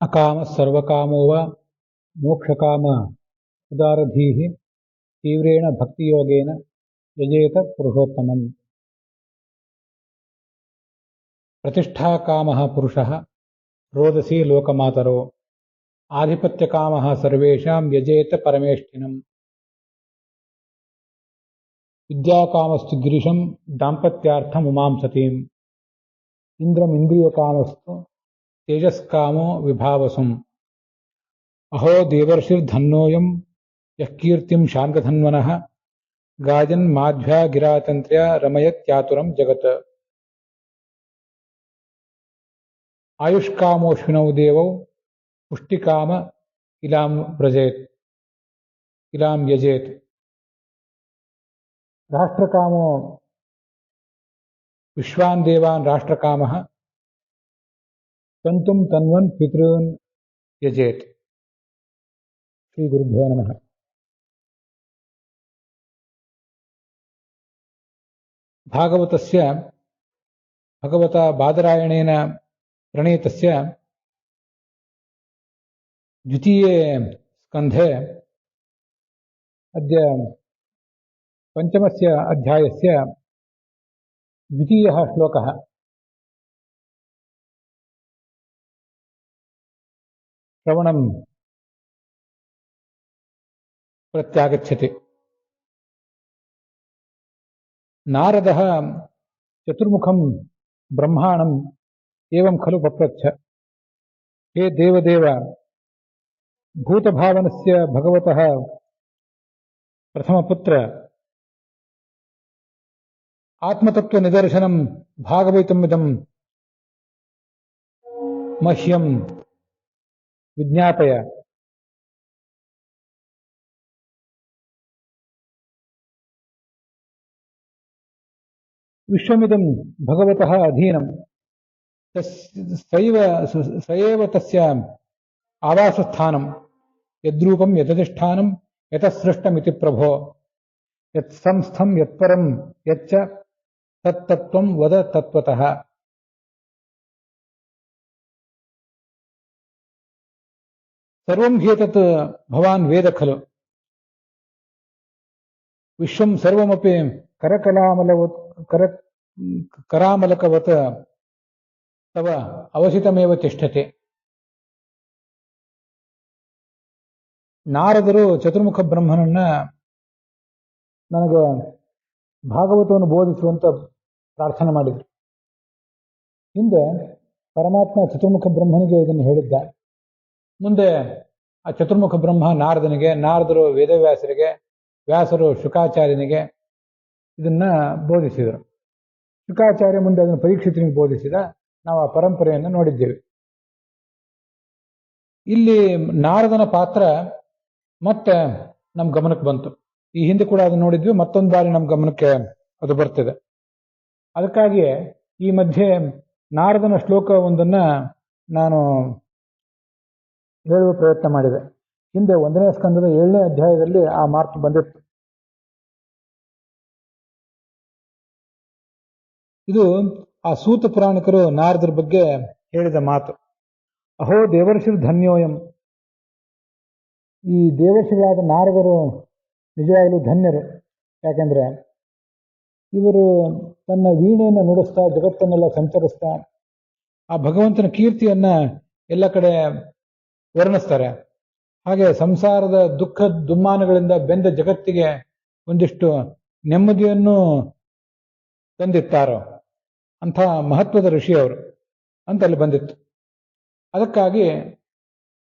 अकामः सर्वकामो वा मोक्षकाम उदारधीः तीव्रेण भक्तियोगेन यजेत पुरुषोत्तमम्। प्रतिष्ठाकामः पुरुषः रोदसी लोकमातरो आधिपत्यकामः सर्वेषां यजेत परमेष्ठिनम्। विद्याकामस्तु गिरिशं दाम्पत्यार्थम् उमां सतीम्। इन्द्रमिन्द्रियकामस्तु तेजस्कामो विभावसुम्। अहो देवर्षिर्धन्योऽयं यः कीर्तिं शार्ङ्गधन्वनः गायन्माध्व्या गिरातन्त्र्या रमयत्यातुरं जगत्। आयुष्कामोऽश्विनौ देवौ पुष्टिकाम किलां व्रजेत् किलां यजेत्। राष्ट्रकामो विश्वान् देवान् राष्ट्रकामः तन्तुं तन्वन् पितॄन् यजेत्। श्रीगुरुभ्यो नमः। भागवतस्य भगवता बादरायणेन प्रणीतस्य द्वितीये स्कन्धे अद्य पञ्चमस्य अध्यायस्य द्वितीयः श्लोकः। श्रवणं प्रत्यागच्छति। नारदः चतुर्मुखं ब्रह्माणम् एवं खलु पप्रच्छ, हे देवदेव, भूतभावनस्य भगवतः प्रथमपुत्र आत्मतत्त्वनिदर्शनं भागवतमिदं मह्यं विज्ञापय। विश्वमिदं भगवतः अधीनं स एव तस्य आवासस्थानं यद्रूपं यदधिष्ठानं यतः सृष्टमिति प्रभो। यत्संस्थं यत्परं यच्च तत्तत्त्वं वद तत्त्वतः। सर्वं ह्येतत् भवान् वेद खलु। विश्वं सर्वमपि करामलकवत् तव अवसितमेव तिष्ठति। ನಾರದರು ಚತುರ್ಮುಖ ಬ್ರಹ್ಮನನ್ನ ನನಗೆ ಭಾಗವತವನ್ನು ಬೋಧಿಸುವಂತ ಪ್ರಾರ್ಥನೆ ಮಾಡಿದರು. ಹಿಂದೆ ಪರಮಾತ್ಮ ಚತುರ್ಮುಖ ಬ್ರಹ್ಮನಿಗೆ ಇದನ್ನು ಹೇಳಿದ್ದ. ಮುಂದೆ ಆ ಚತುರ್ಮುಖ ಬ್ರಹ್ಮ ನಾರದನಿಗೆ, ನಾರದರು ವೇದವ್ಯಾಸರಿಗೆ, ವ್ಯಾಸರು ಶುಕಾಚಾರ್ಯನಿಗೆ ಇದನ್ನ ಬೋಧಿಸಿದರು. ಶುಕಾಚಾರ್ಯ ಮುಂದೆ ಅದನ್ನು ಪರೀಕ್ಷಿತನಿಗೆ ಬೋಧಿಸಿದ. ನಾವು ಆ ಪರಂಪರೆಯನ್ನು ನೋಡಿದ್ದೇವೆ. ಇಲ್ಲಿ ನಾರದನ ಪಾತ್ರ ಮತ್ತೆ ನಮ್ಮ ಗಮನಕ್ಕೆ ಬಂತು. ಈ ಹಿಂದೆ ಕೂಡ ಅದನ್ನು ನೋಡಿದ್ವಿ, ಮತ್ತೊಂದು ಬಾರಿ ನಮ್ಮ ಗಮನಕ್ಕೆ ಅದು ಬರ್ತಿದೆ. ಅದಕ್ಕಾಗಿಯೇ ಈ ಮಧ್ಯೆ ನಾರದನ ಶ್ಲೋಕ ಒಂದನ್ನ ನಾನು ಹೇಳುವ ಪ್ರಯತ್ನ ಮಾಡಿದೆ. ಹಿಂದೆ 1ನೇ ಸ್ಕಂದದ 7ನೇ ಅಧ್ಯಾಯದಲ್ಲಿ ಆ ಮಾತು ಬಂದಿತ್ತು. ಇದು ಆ ಸೂತ ಪುರಾಣಿಕರು ನಾರದರ ಬಗ್ಗೆ ಹೇಳಿದ ಮಾತು. ಅಹೋ ದೇವರ್ಷಿರ್ ಧನ್ಯೋಯಂ. ಈ ದೇವರ್ಷಿಗಳಾದ ನಾರದರು ನಿಜವಾಗಲೂ ಧನ್ಯರು. ಯಾಕೆಂದ್ರೆ ಇವರು ತನ್ನ ವೀಣೆಯನ್ನು ನುಡಿಸ್ತಾ ಜಗತ್ತನ್ನೆಲ್ಲ ಸಂಚರಿಸ್ತಾ ಆ ಭಗವಂತನ ಕೀರ್ತಿಯನ್ನ ಎಲ್ಲ ಕಡೆ ವರ್ಣಿಸ್ತಾರೆ. ಹಾಗೆ ಸಂಸಾರದ ದುಃಖ ದುಮ್ಮಾನಗಳಿಂದ ಬೆಂದ ಜಗತ್ತಿಗೆ ಒಂದಿಷ್ಟು ನೆಮ್ಮದಿಯನ್ನು ತಂದಿತ್ತಾರೋ ಅಂಥ ಮಹತ್ವದ ಋಷಿ ಅವರು ಅಂತ ಅಲ್ಲಿ ಬಂದಿತ್ತು. ಅದಕ್ಕಾಗಿ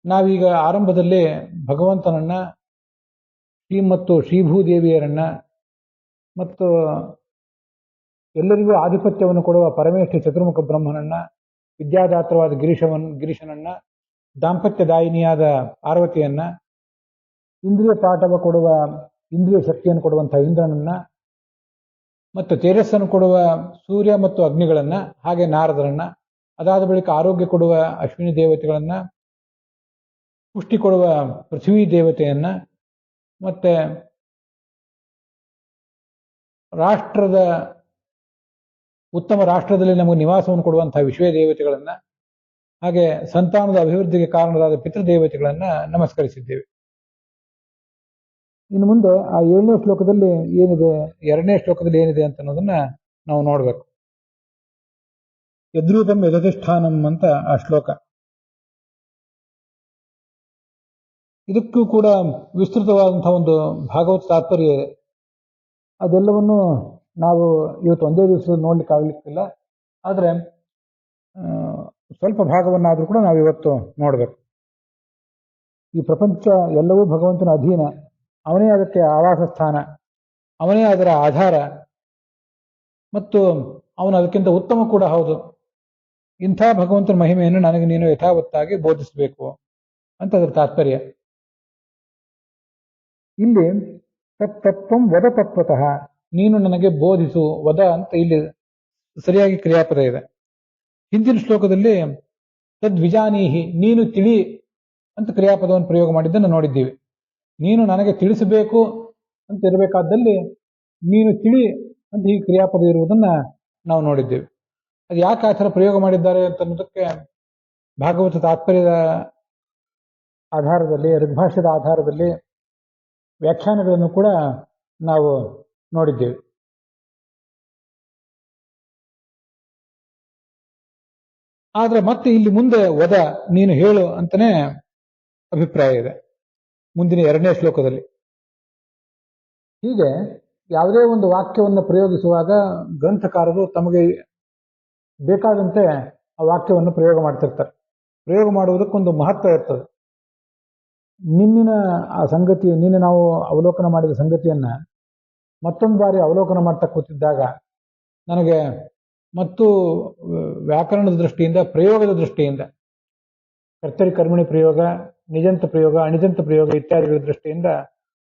ನಾವೀಗ ಆರಂಭದಲ್ಲಿ ಭಗವಂತನನ್ನ, ಶ್ರೀ ಮತ್ತು ಶ್ರೀಭೂದೇವಿಯರನ್ನ ಮತ್ತು ಎಲ್ಲರಿಗೂ ಆಧಿಪತ್ಯವನ್ನು ಕೊಡುವ ಪರಮೇಷ್ಠಿ ಚತುರ್ಮುಖ ಬ್ರಹ್ಮನನ್ನ, ವಿದ್ಯಾದಾತ್ರವಾದ ಗಿರೀಶನನ್ನ, ದಾಂಪತ್ಯದಾಯಿನಿಯಾದ ಪಾರ್ವತಿಯನ್ನ, ಇಂದ್ರಿಯ ಪಾಠವ ಕೊಡುವ, ಇಂದ್ರಿಯ ಶಕ್ತಿಯನ್ನು ಕೊಡುವಂತಹ ಇಂದ್ರನನ್ನ, ಮತ್ತು ತೇಜಸ್ಸನ್ನು ಕೊಡುವ ಸೂರ್ಯ ಮತ್ತು ಅಗ್ನಿಗಳನ್ನ, ಹಾಗೆ ನಾರದರನ್ನ, ಅದಾದ ಬಳಿಕ ಆರೋಗ್ಯ ಕೊಡುವ ಅಶ್ವಿನಿ ದೇವತೆಗಳನ್ನ, ಪುಷ್ಟಿ ಕೊಡುವ ಪೃಥ್ವಿ ದೇವತೆಯನ್ನ, ಮತ್ತೆ ರಾಷ್ಟ್ರದ ಉತ್ತಮ ರಾಷ್ಟ್ರದಲ್ಲಿ ನಮಗೆ ನಿವಾಸವನ್ನು ಕೊಡುವಂತಹ ವಿಶ್ವ ದೇವತೆಗಳನ್ನ, ಹಾಗೆ ಸಂತಾನದ ಅಭಿವೃದ್ಧಿಗೆ ಕಾರಣರಾದ ಪಿತೃದೇವತೆಗಳನ್ನ ನಮಸ್ಕರಿಸಿದ್ದೇವೆ. ಇನ್ನು ಮುಂದೆ ಆ 7ನೇ ಶ್ಲೋಕದಲ್ಲಿ ಏನಿದೆ, 2ನೇ ಶ್ಲೋಕದಲ್ಲಿ ಏನಿದೆ ಅಂತ ಅನ್ನೋದನ್ನ ನಾವು ನೋಡ್ಬೇಕು. ಯದ್ರೂಪಂ ಯದಧಿಷ್ಠಾನಂ ಅಂತ ಆ ಶ್ಲೋಕ. ಇದಕ್ಕೂ ಕೂಡ ವಿಸ್ತೃತವಾದಂತಹ ಒಂದು ಭಾಗವತ ತಾತ್ಪರ್ಯ ಇದೆ. ಅದೆಲ್ಲವನ್ನು ನಾವು ಇವತ್ತು ಒಂದೇ ದಿವಸದಲ್ಲಿ ನೋಡ್ಲಿಕ್ಕೆ ಆಗ್ಲಿಕ್ಕಿಲ್ಲ. ಆದರೆ ಸ್ವಲ್ಪ ಭಾಗವನ್ನಾದರೂ ಕೂಡ ನಾವು ಇವತ್ತು ನೋಡ್ಬೇಕು. ಈ ಪ್ರಪಂಚ ಎಲ್ಲವೂ ಭಗವಂತನ ಅಧೀನ, ಅವನೇ ಅದಕ್ಕೆ ಆವಾಸ ಸ್ಥಾನ, ಅವನೇ ಅದರ ಆಧಾರ, ಮತ್ತು ಅವನು ಅದಕ್ಕಿಂತ ಉತ್ತಮ ಕೂಡ ಹೌದು. ಇಂಥ ಭಗವಂತನ ಮಹಿಮೆಯನ್ನು ನನಗೆ ನೀನು ಯಥಾವತ್ತಾಗಿ ಬೋಧಿಸಬೇಕು ಅಂತ ಅದರ ತಾತ್ಪರ್ಯ. ಇಲ್ಲಿ ತತ್ವಂ ವದ ತತ್ವತಃ, ನೀನು ನನಗೆ ಬೋಧಿಸು, ವದ ಅಂತ ಇಲ್ಲಿ ಸರಿಯಾಗಿ ಕ್ರಿಯಾಪದ ಇದೆ. ಹಿಂದಿನ ಶ್ಲೋಕದಲ್ಲಿ ತದ್ವಿಜಾನೀಹಿ, ನೀನು ತಿಳಿ ಅಂತ ಕ್ರಿಯಾಪದವನ್ನು ಪ್ರಯೋಗ ಮಾಡಿದ್ದನ್ನು ನೋಡಿದ್ದೀವಿ. ನೀನು ನನಗೆ ತಿಳಿಸಬೇಕು ಅಂತ ಇರಬೇಕಾದಲ್ಲಿ ನೀನು ತಿಳಿ ಅಂತ ಈ ಕ್ರಿಯಾಪದ ಇರುವುದನ್ನ ನಾವು ನೋಡಿದ್ದೇವೆ. ಅದು ಯಾಕೆ ಆ ಥರ ಪ್ರಯೋಗ ಮಾಡಿದ್ದಾರೆ ಅಂತ ಅನ್ನೋದಕ್ಕೆ ಭಾಗವತ ತಾತ್ಪರ್ಯದ ಆಧಾರದಲ್ಲಿ, ಋಗ್ಭಾಷ್ಯದ ಆಧಾರದಲ್ಲಿ ವ್ಯಾಖ್ಯಾನಗಳನ್ನು ಕೂಡ ನಾವು ನೋಡಿದ್ದೇವೆ. ಆದ್ರೆ ಮತ್ತೆ ಇಲ್ಲಿ ಮುಂದೆ ವದ, ನೀನು ಹೇಳು ಅಂತಾನೆ ಅಭಿಪ್ರಾಯ ಇದೆ ಮುಂದಿನ 2ನೇ ಶ್ಲೋಕದಲ್ಲಿ. ಹೀಗೆ ಯಾವುದೇ ಒಂದು ವಾಕ್ಯವನ್ನು ಪ್ರಯೋಗಿಸುವಾಗ ಗ್ರಂಥಕಾರರು ತಮಗೆ ಬೇಕಾದಂತೆ ಆ ವಾಕ್ಯವನ್ನು ಪ್ರಯೋಗ ಮಾಡ್ತಿರ್ತಾರೆ. ಪ್ರಯೋಗ ಮಾಡುವುದಕ್ಕೊಂದು ಮಹತ್ವ ಇರ್ತದೆ. ನಿನ್ನಿನ ಆ ಸಂಗತಿ, ನಿನ್ನೆ ನಾವು ಅವಲೋಕನ ಮಾಡಿದ ಸಂಗತಿಯನ್ನ ಮತ್ತೊಂದು ಬಾರಿ ಅವಲೋಕನ ಮಾಡ್ತಾ ಕೂತಿದ್ದಾಗ ನನಗೆ ಮತ್ತು ವ್ಯಾಕರಣದ ದೃಷ್ಟಿಯಿಂದ, ಪ್ರಯೋಗದ ದೃಷ್ಟಿಯಿಂದ, ಕರ್ತರಿ ಕರ್ಮಣಿ ಪ್ರಯೋಗ, ನಿಜಂತ ಪ್ರಯೋಗ, ಅಣಿಜಂತ ಪ್ರಯೋಗ ಇತ್ಯಾದಿಗಳ ದೃಷ್ಟಿಯಿಂದ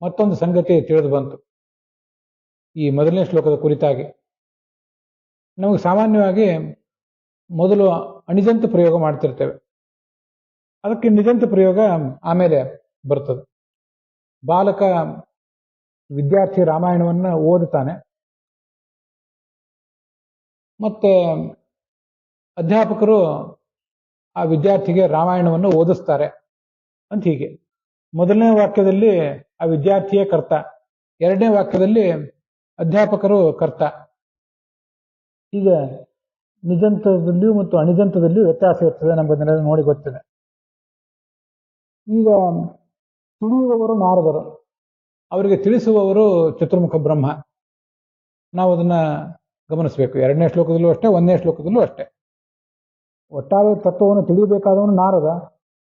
ಮತ್ತೊಂದು ಸಂಗತಿ ತಿಳಿದು ಬಂತು ಈ ಮೊದಲನೇ ಶ್ಲೋಕದ ಕುರಿತಾಗಿ. ನಮಗೆ ಸಾಮಾನ್ಯವಾಗಿ ಮೊದಲು ಅಣಿಜಂತ ಪ್ರಯೋಗ ಮಾಡ್ತಿರ್ತೇವೆ, ಅದಕ್ಕೆ ನಿಜಂತ ಪ್ರಯೋಗ ಆಮೇಲೆ ಬರ್ತದೆ. ಬಾಲಕ ವಿದ್ಯಾರ್ಥಿ ರಾಮಾಯಣವನ್ನು ಓದುತ್ತಾನೆ, ಮತ್ತೆ ಅಧ್ಯಾಪಕರು ಆ ವಿದ್ಯಾರ್ಥಿಗೆ ರಾಮಾಯಣವನ್ನು ಓದಿಸ್ತಾರೆ ಅಂತ. ಹೀಗೆ ಮೊದಲನೇ ವಾಕ್ಯದಲ್ಲಿ ಆ ವಿದ್ಯಾರ್ಥಿಯೇ ಕರ್ತ, 2ನೇ ವಾಕ್ಯದಲ್ಲಿ ಅಧ್ಯಾಪಕರು ಕರ್ತ. ಹೀಗೆ ನಿಜಂತದಲ್ಲಿಯೂ ಮತ್ತು ಅಣಿಜಂತದಲ್ಲಿಯೂ ವ್ಯತ್ಯಾಸ ಇರ್ತದೆ, ನಮಗನ್ನೆಲ್ಲ ನೋಡಿ ಗೊತ್ತಿದೆ. ಈಗ ತಿಳಿಯುವವರು ನಾರದರು, ಅವರಿಗೆ ತಿಳಿಸುವವರು ಚತುರ್ಮುಖ ಬ್ರಹ್ಮ. ನಾವು ಅದನ್ನ ಗಮನಿಸಬೇಕು. 2ನೇ ಶ್ಲೋಕದಲ್ಲೂ ಅಷ್ಟೇ, 1ನೇ ಶ್ಲೋಕದಲ್ಲೂ ಅಷ್ಟೇ. ಒಟ್ಟಾರೆ ತತ್ವವನ್ನು ತಿಳಿಯಬೇಕಾದವನು ನಾರದ,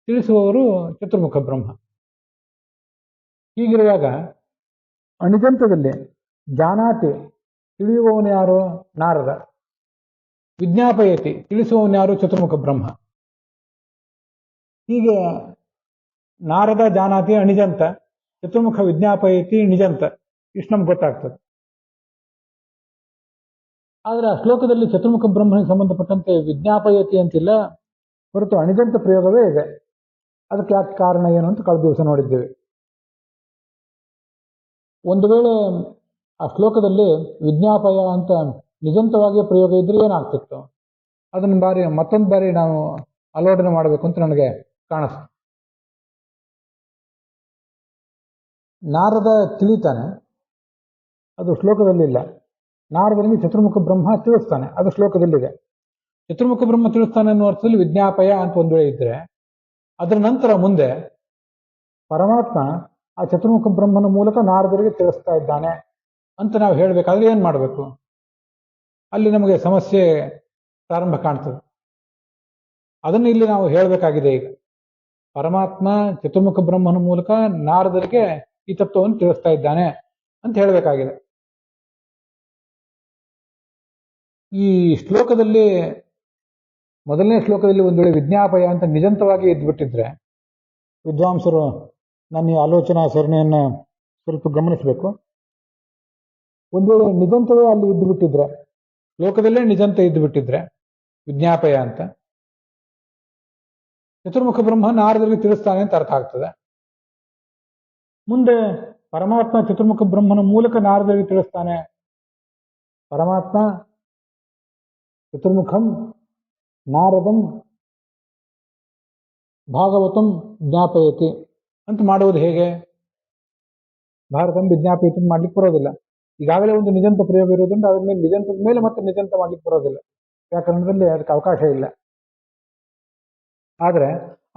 ತಿಳಿಸುವವರು ಚತುರ್ಮುಖ ಬ್ರಹ್ಮ. ಹೀಗಿರುವಾಗ ಅಣಿಜಂತದಲ್ಲಿ ಜಾನಾತಿ, ತಿಳಿಯುವವನು ಯಾರು? ನಾರದ. ವಿಜ್ಞಾಪಯತಿ, ತಿಳಿಸುವವನು ಯಾರು? ಚತುರ್ಮುಖ ಬ್ರಹ್ಮ. ಹೀಗೆ ನಾರದ ಜಾನಾತಿ ಅಣಿಜಂತ, ಚತುರ್ಮುಖ ವಿಜ್ಞಾಪಯತಿ ನಿಜಂತ, ಇಷ್ಟು ನಮ್ಗೆ ಗೊತ್ತಾಗ್ತದೆ. ಆದರೆ ಆ ಶ್ಲೋಕದಲ್ಲಿ ಚತುರ್ಮುಖ ಬ್ರಹ್ಮನಿಗೆ ಸಂಬಂಧಪಟ್ಟಂತೆ ವಿಜ್ಞಾಪಯತಿ ಅಂತಿಲ್ಲ, ಹೊರತು ಅಣಿಜಂತ ಪ್ರಯೋಗವೇ ಇದೆ. ಅದಕ್ಕೆ ಯಾಕೆ ಕಾರಣ ಏನು ಅಂತ ಕಳೆದ ದಿವಸ ನೋಡಿದ್ದೇವೆ. ಒಂದು ವೇಳೆ ಆ ಶ್ಲೋಕದಲ್ಲಿ ವಿಜ್ಞಾಪಯ ಅಂತ ನಿಜಂತವಾಗಿ ಪ್ರಯೋಗ ಇದ್ರೆ ಏನಾಗ್ತಿತ್ತು, ಅದನ್ನು ಮತ್ತೊಂದು ಬಾರಿ ನಾವು ಆಲೋಚನೆ ಮಾಡಬೇಕು ಅಂತ ನನಗೆ ಕಾಣಿಸ್ತು. ನಾರದ ತಿಳಿತಾನೆ, ಅದು ಶ್ಲೋಕದಲ್ಲಿಲ್ಲ. ನಾರದನಿಗೆ ಚತುರ್ಮುಖ ಬ್ರಹ್ಮ ತಿಳಿಸ್ತಾನೆ, ಅದು ಶ್ಲೋಕದಲ್ಲಿದೆ. ಚತುರ್ಮುಖ ಬ್ರಹ್ಮ ತಿಳಿಸ್ತಾನೆ ಅನ್ನೋ ಅರ್ಥದಲ್ಲಿ ವಿಜ್ಞಾಪಯ ಅಂತ ಒಂದು ವೇಳೆ ಇದ್ರೆ, ಅದರ ನಂತರ ಮುಂದೆ ಪರಮಾತ್ಮ ಆ ಚತುರ್ಮುಖ ಬ್ರಹ್ಮನ ಮೂಲಕ ನಾರದರಿಗೆ ತಿಳಿಸ್ತಾ ಇದ್ದಾನೆ ಅಂತ ನಾವು ಹೇಳಬೇಕಾದ್ರೆ ಏನ್ ಮಾಡಬೇಕು? ಅಲ್ಲಿ ನಮಗೆ ಸಮಸ್ಯೆ ಪ್ರಾರಂಭ ಕಾಣ್ತದೆ. ಅದನ್ನು ಇಲ್ಲಿ ನಾವು ಹೇಳಬೇಕಾಗಿದೆ. ಈಗ ಪರಮಾತ್ಮ ಚತುರ್ಮುಖ ಬ್ರಹ್ಮನ ಮೂಲಕ ನಾರದರಿಗೆ ಈ ತತ್ವವನ್ನು ತಿಳಿಸ್ತಾ ಇದ್ದಾನೆ ಅಂತ ಹೇಳಬೇಕಾಗಿದೆ. ಈ ಶ್ಲೋಕದಲ್ಲಿ, ಮೊದಲನೇ ಶ್ಲೋಕದಲ್ಲಿ ಒಂದು ವೇಳೆ ವಿಜ್ಞಾಪಯ ಅಂತ ನಿಜಂತವಾಗಿ ಇದ್ಬಿಟ್ಟಿದ್ರೆ, ವಿದ್ವಾಂಸರು ನನ್ನ ಈ ಆಲೋಚನಾ ಸರಣಿಯನ್ನು ಸ್ವಲ್ಪ ಗಮನಿಸಬೇಕು. ಒಂದು ವೇಳೆ ನಿಜಂತವೇ ಅಲ್ಲಿ ಇದ್ದು ಬಿಟ್ಟಿದ್ರೆ, ಶ್ಲೋಕದಲ್ಲೇ ನಿಜಂತ ಇದ್ದು ಬಿಟ್ಟಿದ್ರೆ ವಿಜ್ಞಾಪಯ ಅಂತ, ಚತುರ್ಮುಖ ಬ್ರಹ್ಮ ನಾರದರಿಗೆ ತಿಳಿಸ್ತಾನೆ ಅಂತ ಅರ್ಥ ಆಗ್ತದೆ. ಮುಂದೆ ಪರಮಾತ್ಮ ಚತುರ್ಮುಖ ಬ್ರಹ್ಮನ ಮೂಲಕ ನಾರದರಿಗೆ ತಿಳಿಸ್ತಾನೆ. ಪರಮಾತ್ಮ ಚತುರ್ಮುಖಂ ನಾರದಂ ಭಾಗವತಂ ಜ್ಞಾಪಯತಿ ಅಂತ ಮಾಡುವುದು ಹೇಗೆ? ಭಾರತಂ ವಿಜ್ಞಾಪಯತಿ ಮಾಡ್ಲಿಕ್ಕೆ ಬರೋದಿಲ್ಲ. ಈಗಾಗಲೇ ಒಂದು ನಿಜಂತ ಪ್ರಯೋಗ ಇರೋದ್ರಿಂದ ಅದ್ರ ಮೇಲೆ ನಿಜಂತದ ಮೇಲೆ ಮತ್ತೆ ನಿಜಂತ ಮಾಡ್ಲಿಕ್ಕೆ ಬರೋದಿಲ್ಲ. ವ್ಯಾಕರಣದಲ್ಲಿ ಅದಕ್ಕೆ ಅವಕಾಶ ಇಲ್ಲ. ಆದರೆ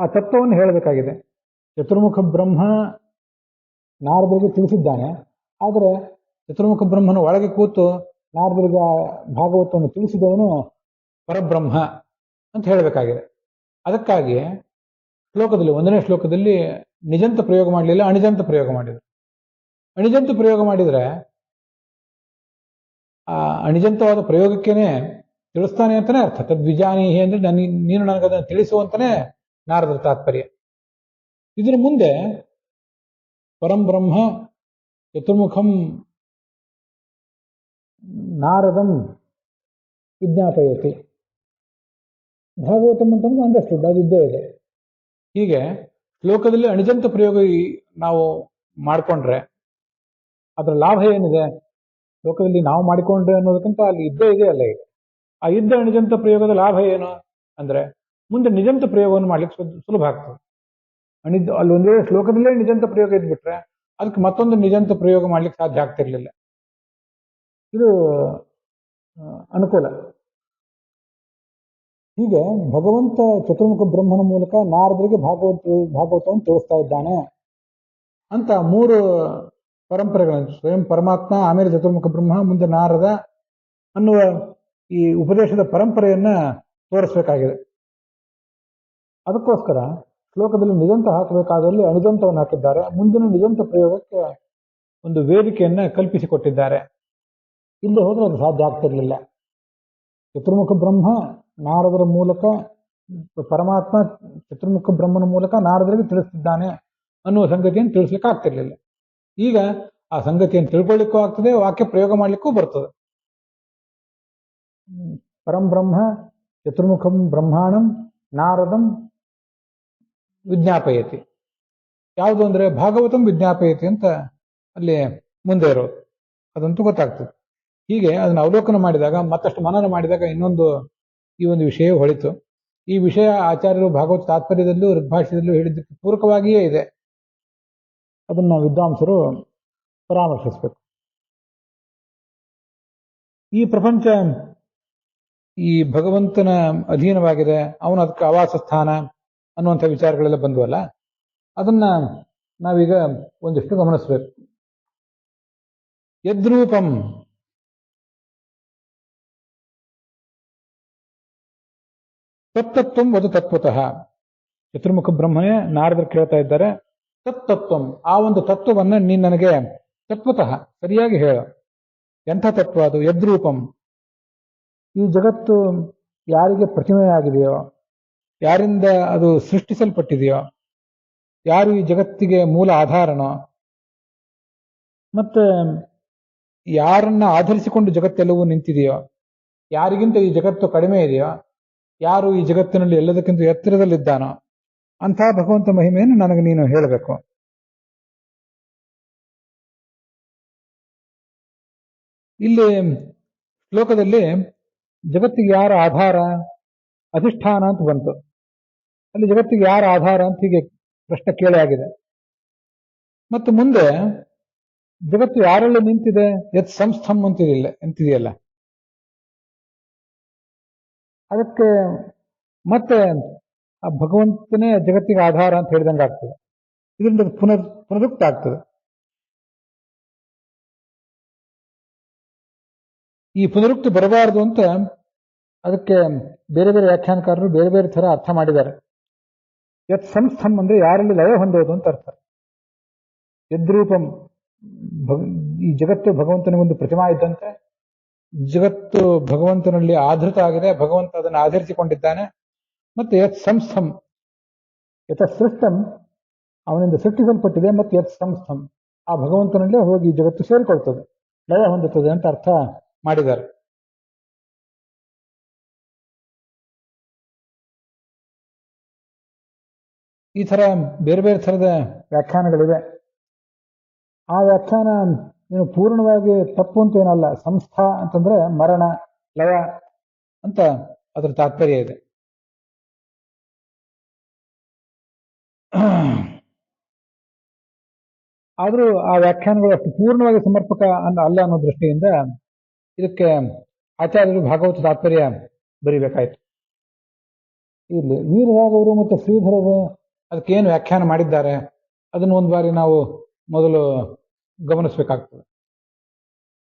ಆ ತತ್ವವನ್ನು ಹೇಳಬೇಕಾಗಿದೆ. ಚತುರ್ಮುಖ ಬ್ರಹ್ಮ ನಾರದರಿಗೆ ತಿಳಿಸಿದ್ದಾನೆ. ಆದರೆ ಚತುರ್ಮುಖ ಬ್ರಹ್ಮನ ಒಳಗೆ ಕೂತು ನಾರದರಿಗೆ ಭಾಗವತವನ್ನು ತಿಳಿಸಿದವನು ಪರಬ್ರಹ್ಮ ಅಂತ ಹೇಳಬೇಕಾಗಿದೆ. ಅದಕ್ಕಾಗಿ ಶ್ಲೋಕದಲ್ಲಿ 1ನೇ ಶ್ಲೋಕದಲ್ಲಿ ನಿಜಂತ ಪ್ರಯೋಗ ಮಾಡಲಿಲ್ಲ, ಅಣಿಜಂತ ಪ್ರಯೋಗ ಮಾಡಿದ್ರು. ಅಣಿಜಂತ ಪ್ರಯೋಗ ಮಾಡಿದರೆ ಆ ಅಣಿಜಂತವಾದ ಪ್ರಯೋಗಕ್ಕೇನೆ ತಿಳಿಸ್ತಾನೆ ಅಂತಾನೆ ಅರ್ಥ. ತದ್ವಿಜಾನೀಹಿ ಅಂದ್ರೆ ನೀನು ನನಗದನ್ನು ತಿಳಿಸುವಂತಾನೆ ನಾರದರ ತಾತ್ಪರ್ಯ. ಇದರ ಮುಂದೆ ಪರಂಬ್ರಹ್ಮ ಚತುರ್ಮುಖಂ ನಾರದಂ ವಿಜ್ಞಾಪಯತಿ. ಭಾಗವತಂ ಅಂತಂದ್ರೆ ಅಂಡರ್ಸ್ಟುಡ್, ಅದಿದ್ದೇ ಇದೆ. ಹೀಗೆ ಶ್ಲೋಕದಲ್ಲಿ ಅಣಿಜಂತ ಪ್ರಯೋಗ ನಾವು ಮಾಡಿಕೊಂಡ್ರೆ ಅದರ ಲಾಭ ಏನಿದೆ? ಲೋಕದಲ್ಲಿ ನಾವು ಮಾಡಿಕೊಂಡ್ರೆ ಅನ್ನೋದಕ್ಕಿಂತ ಅಲ್ಲಿ ಇದ್ದೇ ಇದೆ ಅಲ್ಲ. ಈಗ ಆ ಇದ್ದ ಅಣಿಜಂತ ಪ್ರಯೋಗದ ಲಾಭ ಏನು ಅಂದ್ರೆ ಮುಂದೆ ನಿಜಂತ ಪ್ರಯೋಗವನ್ನು ಮಾಡ್ಲಿಕ್ಕೆ ಸುಲಭ ಆಗ್ತದೆ. ಅಲ್ಲಿ ಒಂದೇ ಶ್ಲೋಕದಲ್ಲೇ ನಿಜಂತ ಪ್ರಯೋಗ ಇದ್ಬಿಟ್ರೆ ಅದಕ್ಕೆ ಮತ್ತೊಂದು ನಿಜಂತ ಪ್ರಯೋಗ ಮಾಡ್ಲಿಕ್ಕೆ ಸಾಧ್ಯ ಆಗ್ತಿರ್ಲಿಲ್ಲ. ಇದು ಅನುಕೂಲ. ಹೀಗೆ ಭಗವಂತ ಚತುರ್ಮುಖ ಬ್ರಹ್ಮನ ಮೂಲಕ ನಾರದರಿಗೆ ಭಾಗವತವನ್ನು ತಿಳಿಸ್ತಾ ಇದ್ದಾನೆ ಅಂತ 3 ಪರಂಪರೆಗಳನ್ನು, ಸ್ವಯಂ ಪರಮಾತ್ಮ, ಆಮೇಲೆ ಚತುರ್ಮುಖ ಬ್ರಹ್ಮ, ಮುಂದೆ ನಾರದ ಅನ್ನುವ ಈ ಉಪದೇಶದ ಪರಂಪರೆಯನ್ನ ತೋರಿಸಬೇಕಾಗಿದೆ. ಅದಕ್ಕೋಸ್ಕರ ಶ್ಲೋಕದಲ್ಲಿ ನಿಜಂತ ಹಾಕಬೇಕಾದಲ್ಲಿ ಅಣಿಜಂತವನ್ನು ಹಾಕಿದ್ದಾರೆ. ಮುಂದಿನ ನಿಜಂತ ಪ್ರಯೋಗಕ್ಕೆ ಒಂದು ವೇದಿಕೆಯನ್ನ ಕಲ್ಪಿಸಿಕೊಟ್ಟಿದ್ದಾರೆ. ಇಲ್ಲಿ ಹೋದ್ರೆ ಅದು ಸಾಧ್ಯ ಆಗ್ತಿರ್ಲಿಲ್ಲ. ಚತುರ್ಮುಖ ಬ್ರಹ್ಮ ನಾರದರ ಮೂಲಕ, ಪರಮಾತ್ಮ ಚತುರ್ಮುಖ ಬ್ರಹ್ಮನ ಮೂಲಕ ನಾರದರಿಗೆ ತಿಳಿಸ್ತಿದ್ದಾನೆ ಅನ್ನುವ ಸಂಗತಿಯನ್ನು ತಿಳಿಸ್ಲಿಕ್ಕೆ ಆಗ್ತಿರ್ಲಿಲ್ಲ. ಈಗ ಆ ಸಂಗತಿಯನ್ನು ತಿಳ್ಕೊಳ್ಳಿಕ್ಕೂ ಆಗ್ತದೆ, ವಾಕ್ಯ ಪ್ರಯೋಗ ಮಾಡ್ಲಿಕ್ಕೂ ಬರ್ತದೆ. ಪರಂ ಬ್ರಹ್ಮ ಚತುರ್ಮುಖಂ ಬ್ರಹ್ಮಾಣಂ ನಾರದಂ ವಿಜ್ಞಾಪಯತಿ. ಯಾವುದು ಅಂದ್ರೆ ಭಾಗವತಂ ವಿಜ್ಞಾಪಯತಿ ಅಂತ ಅಲ್ಲಿ ಮುಂದೆ ಇರೋದು, ಅದಂತೂ ಗೊತ್ತಾಗ್ತದೆ. ಹೀಗೆ ಅದನ್ನು ಅವಲೋಕನ ಮಾಡಿದಾಗ, ಮತ್ತಷ್ಟು ಮನನ ಮಾಡಿದಾಗ ಈ ಒಂದು ವಿಷಯ ಹೊಳಿತು. ಈ ವಿಷಯ ಆಚಾರ್ಯರು ಭಾಗವತ ತಾತ್ಪರ್ಯದಲ್ಲೂ ಋಗ್ಭಾಷ್ಯದಲ್ಲೂ ಹೇಳಿದ್ದಕ್ಕೆ ಪೂರಕವಾಗಿಯೇ ಇದೆ. ಅದನ್ನ ವಿದ್ವಾಂಸರು ಪರಾಮರ್ಶಿಸಬೇಕು. ಈ ಪ್ರಪಂಚ ಈ ಭಗವಂತನ ಅಧೀನವಾಗಿದೆ, ಅವನು ಅದಕ್ಕೆ ಆವಾಸ ಸ್ಥಾನ ಅನ್ನುವಂಥ ವಿಚಾರಗಳೆಲ್ಲ ಬಂದ್ವಲ್ಲ, ಅದನ್ನ ನಾವೀಗ ಒಂದಿಷ್ಟು ಗಮನಿಸಬೇಕು. ಯದ್ರೂಪಂ ತತ್ತತ್ವಂ ವದು ತತ್ವತಃ. ಚತುರ್ಮುಖ ಬ್ರಹ್ಮನೇ ನಾರದರು ಕೇಳ್ತಾ ಇದ್ದಾರೆ, ತತ್ತತ್ವಂ, ಆ ಒಂದು ತತ್ವವನ್ನ ನೀನು ನನಗೆ ತತ್ವತಃ ಸರಿಯಾಗಿ ಹೇಳು. ಎಂಥ ತತ್ವ ಅದು? ಯದ್ರೂಪಂ, ಈ ಜಗತ್ತು ಯಾರಿಗೆ ಪ್ರತಿಮೆಯಾಗಿದೆಯೋ, ಯಾರಿಂದ ಅದು ಸೃಷ್ಟಿಸಲ್ಪಟ್ಟಿದೆಯೋ, ಯಾರು ಈ ಜಗತ್ತಿಗೆ ಮೂಲ ಆಧಾರನೋ, ಮತ್ತೆ ಯಾರನ್ನ ಆಧರಿಸಿಕೊಂಡು ಜಗತ್ತೆಲ್ಲವೂ ನಿಂತಿದೆಯೋ, ಯಾರಿಗಿಂತ ಈ ಜಗತ್ತು ಕಡಿಮೆ ಇದೆಯೋ, ಯಾರು ಈ ಜಗತ್ತಿನಲ್ಲಿ ಎಲ್ಲದಕ್ಕಿಂತ ಎತ್ತರದಲ್ಲಿದ್ದಾನೋ ಅಂಥ ಭಗವಂತ ಮಹಿಮೆಯನ್ನು ನನಗೆ ನೀನು ಹೇಳಬೇಕು. ಇಲ್ಲಿ ಶ್ಲೋಕದಲ್ಲಿ ಜಗತ್ತಿಗೆ ಯಾರ ಆಧಾರ, ಅಧಿಷ್ಠಾನ ಅಂತ ಬಂತು. ಅಲ್ಲಿ ಜಗತ್ತಿಗೆ ಯಾರ ಆಧಾರ ಅಂತ ಹೀಗೆ ಪ್ರಶ್ನೆ ಕೇಳಿ ಆಗಿದೆ. ಮತ್ತು ಮುಂದೆ ಜಗತ್ತು ಯಾರಲ್ಲಿ ನಿಂತಿದೆ, ಯತ್ ಸಂಸ್ಥಂ ಅಂತಿದೆಯಲ್ಲ, ಅದಕ್ಕೆ ಮತ್ತೆ ಆ ಭಗವಂತನೇ ಜಗತ್ತಿಗೆ ಆಧಾರ ಅಂತ ಹೇಳಿದಂಗೆ ಆಗ್ತದೆ. ಇದರಿಂದ ಪುನರುಕ್ತ ಆಗ್ತದೆ. ಈ ಪುನರುಕ್ತಿ ಬರಬಾರದು ಅಂತ ಅದಕ್ಕೆ ಬೇರೆ ಬೇರೆ ವ್ಯಾಖ್ಯಾನಕಾರರು ಬೇರೆ ಬೇರೆ ತರ ಅರ್ಥ ಮಾಡಿದ್ದಾರೆ. ಯತ್ ಸಂಸ್ಥಂ ಅಂದ್ರೆ ಯಾರಲ್ಲಿ ಲಯ ಹೊಂದೋದು ಅಂತ ಅರ್ಥ. ಯದ್ರೂಪಂ, ಈ ಜಗತ್ತು ಭಗವಂತನಿಗೊಂದು ಪ್ರತಿಮಾ ಇದ್ದಂತೆ, ಜಗತ್ತು ಭಗವಂತನಲ್ಲಿ ಆಧೃತ ಆಗಿದೆ, ಭಗವಂತ ಅದನ್ನು ಆಧರಿಸಿಕೊಂಡಿದ್ದಾನೆ. ಮತ್ತೆ ಯತ್ ಸಂಸ್ಥಂ, ಯಥ ಸೃಷ್ಟಂ, ಅವನಿಂದ ಸೃಷ್ಟಿಸಲ್ಪಟ್ಟಿದೆ. ಮತ್ತೆ ಯತ್ ಸಂಸ್ಥಂ, ಆ ಭಗವಂತನಲ್ಲೇ ಹೋಗಿ ಜಗತ್ತು ಸೇರಿಕೊಳ್ತದೆ, ಲಯ ಹೊಂದುತ್ತದೆ ಅಂತ ಅರ್ಥ ಮಾಡಿದ್ದಾರೆ. ಈ ತರ ಬೇರೆ ಬೇರೆ ಥರದ ವ್ಯಾಖ್ಯಾನಗಳಿವೆ. ಆ ವ್ಯಾಖ್ಯಾನ ಏನು ಪೂರ್ಣವಾಗಿ ತಪ್ಪು ಅಂತ ಏನಲ್ಲ. ಸಂಸ್ಥಾ ಅಂತಂದ್ರೆ ಮರಣ, ಲಯ ಅಂತ ಅದರ ತಾತ್ಪರ್ಯ ಇದೆ. ಆದರೂ ಆ ವ್ಯಾಖ್ಯಾನಗಳು ಅಷ್ಟು ಪೂರ್ಣವಾಗಿ ಸಮರ್ಪಕ ಅಲ್ಲ ಅನ್ನೋ ದೃಷ್ಟಿಯಿಂದ ಇದಕ್ಕೆ ಆಚಾರ್ಯರು ಭಾಗವತ ತಾತ್ಪರ್ಯ ಬರಿಬೇಕಾಯ್ತು. ಇಲ್ಲಿ ವೀರರಾಘವರು ಮತ್ತು ಶ್ರೀಧರರು ಅದಕ್ಕೇನು ವ್ಯಾಖ್ಯಾನ ಮಾಡಿದ್ದಾರೆ ಅದನ್ನು ಒಂದು ಬಾರಿ ನಾವು ಮೊದಲು ಗಮನಿಸಬೇಕಾಗ್ತದೆ.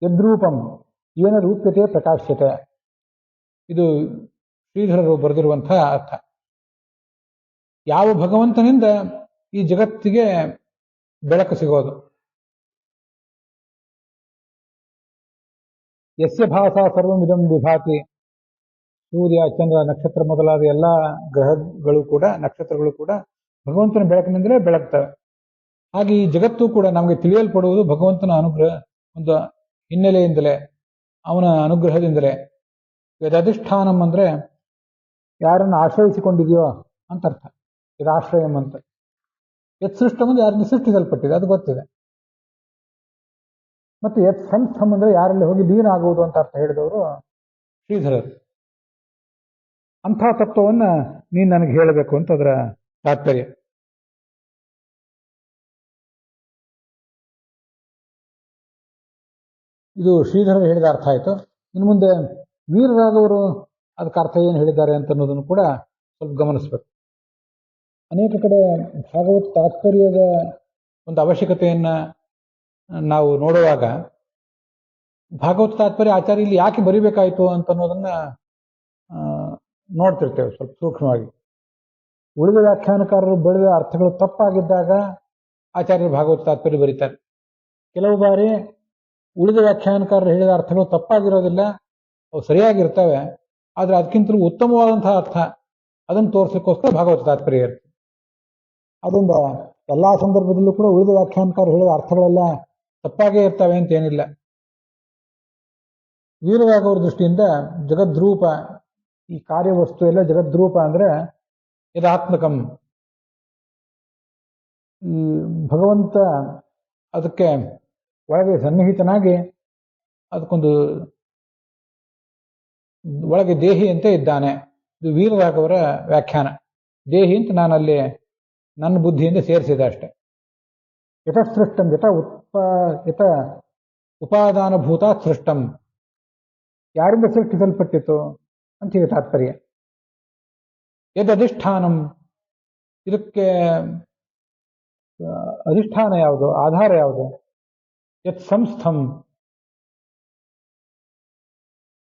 ಯದ್ರೂಪಂ ಏನ ರೂಪ್ಯತೆ ಪ್ರಕಾಶ್ಯತೆ, ಇದು ಶ್ರೀಧರರು ಬರೆದಿರುವಂತಹ ಅರ್ಥ. ಯಾವ ಭಗವಂತನಿಂದ ಈ ಜಗತ್ತಿಗೆ ಬೆಳಕು ಸಿಗೋದು. ಯಸ್ಯ ಭಾಷಾ ಸರ್ವಮಿದಂ ವಿಭಾತಿ, ಸೂರ್ಯ ಚಂದ್ರ ನಕ್ಷತ್ರ ಮೊದಲಾದ ಎಲ್ಲ ಗ್ರಹಗಳು ಕೂಡ ನಕ್ಷತ್ರಗಳು ಕೂಡ ಭಗವಂತನ ಬೆಳಕಿನಿಂದಲೇ ಬೆಳಗ್ತವೆ. ಹಾಗೆ ಈ ಜಗತ್ತು ಕೂಡ ನಮಗೆ ತಿಳಿಯಲ್ಪಡುವುದು ಭಗವಂತನ ಅನುಗ್ರಹ ಒಂದು ಹಿನ್ನೆಲೆಯಿಂದಲೇ, ಅವನ ಅನುಗ್ರಹದಿಂದಲೇ. ಯದಧಿಷ್ಠಾನಂ ಅಂದ್ರೆ ಯಾರನ್ನು ಆಶ್ರಯಿಸಿಕೊಂಡಿದೆಯೋ ಅಂತ ಅರ್ಥ. ಯದಾಶ್ರಯಂ ಅಂತ. ಯತ್ ಸೃಷ್ಟಂ ಅಂದ್ರೆ ಯಾರನ್ನು ಸೃಷ್ಟಿಸಲ್ಪಟ್ಟಿದೆ ಅದು ಗೊತ್ತಿದೆ. ಮತ್ತೆ ಯತ್ ಸಂಸ್ಥಂ ಅಂದ್ರೆ ಯಾರಲ್ಲಿ ಹೋಗಿ ಲೀನ ಆಗುವುದು ಅಂತ ಅರ್ಥ ಹೇಳಿದವರು ಶ್ರೀಧರರು. ಅಂಥ ತತ್ವವನ್ನ ನೀನು ನನಗೆ ಹೇಳಬೇಕು ಅಂತ ಅದರ ತಾತ್ಪರ್ಯ. ಇದು ಶ್ರೀಧರರು ಹೇಳಿದ ಅರ್ಥ ಆಯಿತು. ಇನ್ನು ಮುಂದೆ ವೀರರಾಘವರು ಅದಕ್ಕೆ ಅರ್ಥ ಏನು ಹೇಳಿದ್ದಾರೆ ಅಂತ ಅನ್ನೋದನ್ನು ಕೂಡ ಸ್ವಲ್ಪ ಗಮನಿಸಬೇಕು. ಅನೇಕ ಕಡೆ ಭಾಗವತ ತಾತ್ಪರ್ಯದ ಒಂದು ಅವಶ್ಯಕತೆಯನ್ನ ನಾವು ನೋಡುವಾಗ ಭಾಗವತ ತಾತ್ಪರ್ಯ ಆಚಾರ್ಯ ಇಲ್ಲಿ ಯಾಕೆ ಬರಿಬೇಕಾಯಿತು ಅಂತ ಅನ್ನೋದನ್ನ ನೋಡ್ತಿರ್ತೇವೆ ಸ್ವಲ್ಪ ಸೂಕ್ಷ್ಮವಾಗಿ. ಉಳಿದ ವ್ಯಾಖ್ಯಾನಕಾರರು ಬರೆದ ಅರ್ಥಗಳು ತಪ್ಪಾಗಿದ್ದಾಗ ಆಚಾರ್ಯರು ಭಾಗವತ ತಾತ್ಪರ್ಯ ಬರೀತಾರೆ. ಕೆಲವು ಬಾರಿ ಉಳಿದ ವ್ಯಾಖ್ಯಾನಕಾರರು ಹೇಳಿದ ಅರ್ಥಗಳು ತಪ್ಪಾಗಿರೋದಿಲ್ಲ, ಅವು ಸರಿಯಾಗಿರ್ತವೆ, ಆದರೆ ಅದಕ್ಕಿಂತಲೂ ಉತ್ತಮವಾದಂತಹ ಅರ್ಥ ಅದನ್ನು ತೋರಿಸೋಕ್ಕೋಸ್ಕರ ಭಾಗವತ ತಾತ್ಪರ್ಯ ಇರುತ್ತೆ. ಅದರಿಂದ ಎಲ್ಲಾ ಸಂದರ್ಭದಲ್ಲೂ ಕೂಡ ಉಳಿದ ವ್ಯಾಖ್ಯಾನಕಾರರು ಹೇಳಿದ ಅರ್ಥಗಳೆಲ್ಲ ತಪ್ಪಾಗೇ ಇರ್ತವೆ ಅಂತ ಏನಿಲ್ಲ. ವೀರರಾಘವರ ದೃಷ್ಟಿಯಿಂದ ಜಗದ್ರೂಪ, ಈ ಕಾರ್ಯವಸ್ತು ಎಲ್ಲ ಜಗದ್ರೂಪ ಅಂದ್ರೆ ಯದಾತ್ಮಕಂ, ಈ ಭಗವಂತ ಅದಕ್ಕೆ ಒಳಗೆ ಸನ್ನಿಹಿತನಾಗಿ ಅದಕ್ಕೊಂದು ಒಳಗೆ ದೇಹಿಯಂತೆ ಇದ್ದಾನೆ. ಇದು ವೀರರಾಘವರ ವ್ಯಾಖ್ಯಾನ. ದೇಹಿ ಅಂತ ನಾನಲ್ಲಿ ನನ್ನ ಬುದ್ಧಿಯಿಂದ ಸೇರಿಸಿದೆ ಅಷ್ಟೆ. ಯಥಸೃಷ್ಟಂ ಯಥ ಉಪಾದಾನಭೂತ ಸೃಷ್ಟಂ, ಯಾರಿಂದ ಸೃಷ್ಟಿಸಲ್ಪಟ್ಟಿತು ಅಂತ ಈಗ ತಾತ್ಪರ್ಯ. ಯದ್ ಅಧಿಷ್ಠಾನಂ, ಇದಕ್ಕೆ ಅಧಿಷ್ಠಾನ ಯಾವುದು, ಆಧಾರ ಯಾವುದು. ಯತ್ ಸಂಸ್ಥಂ,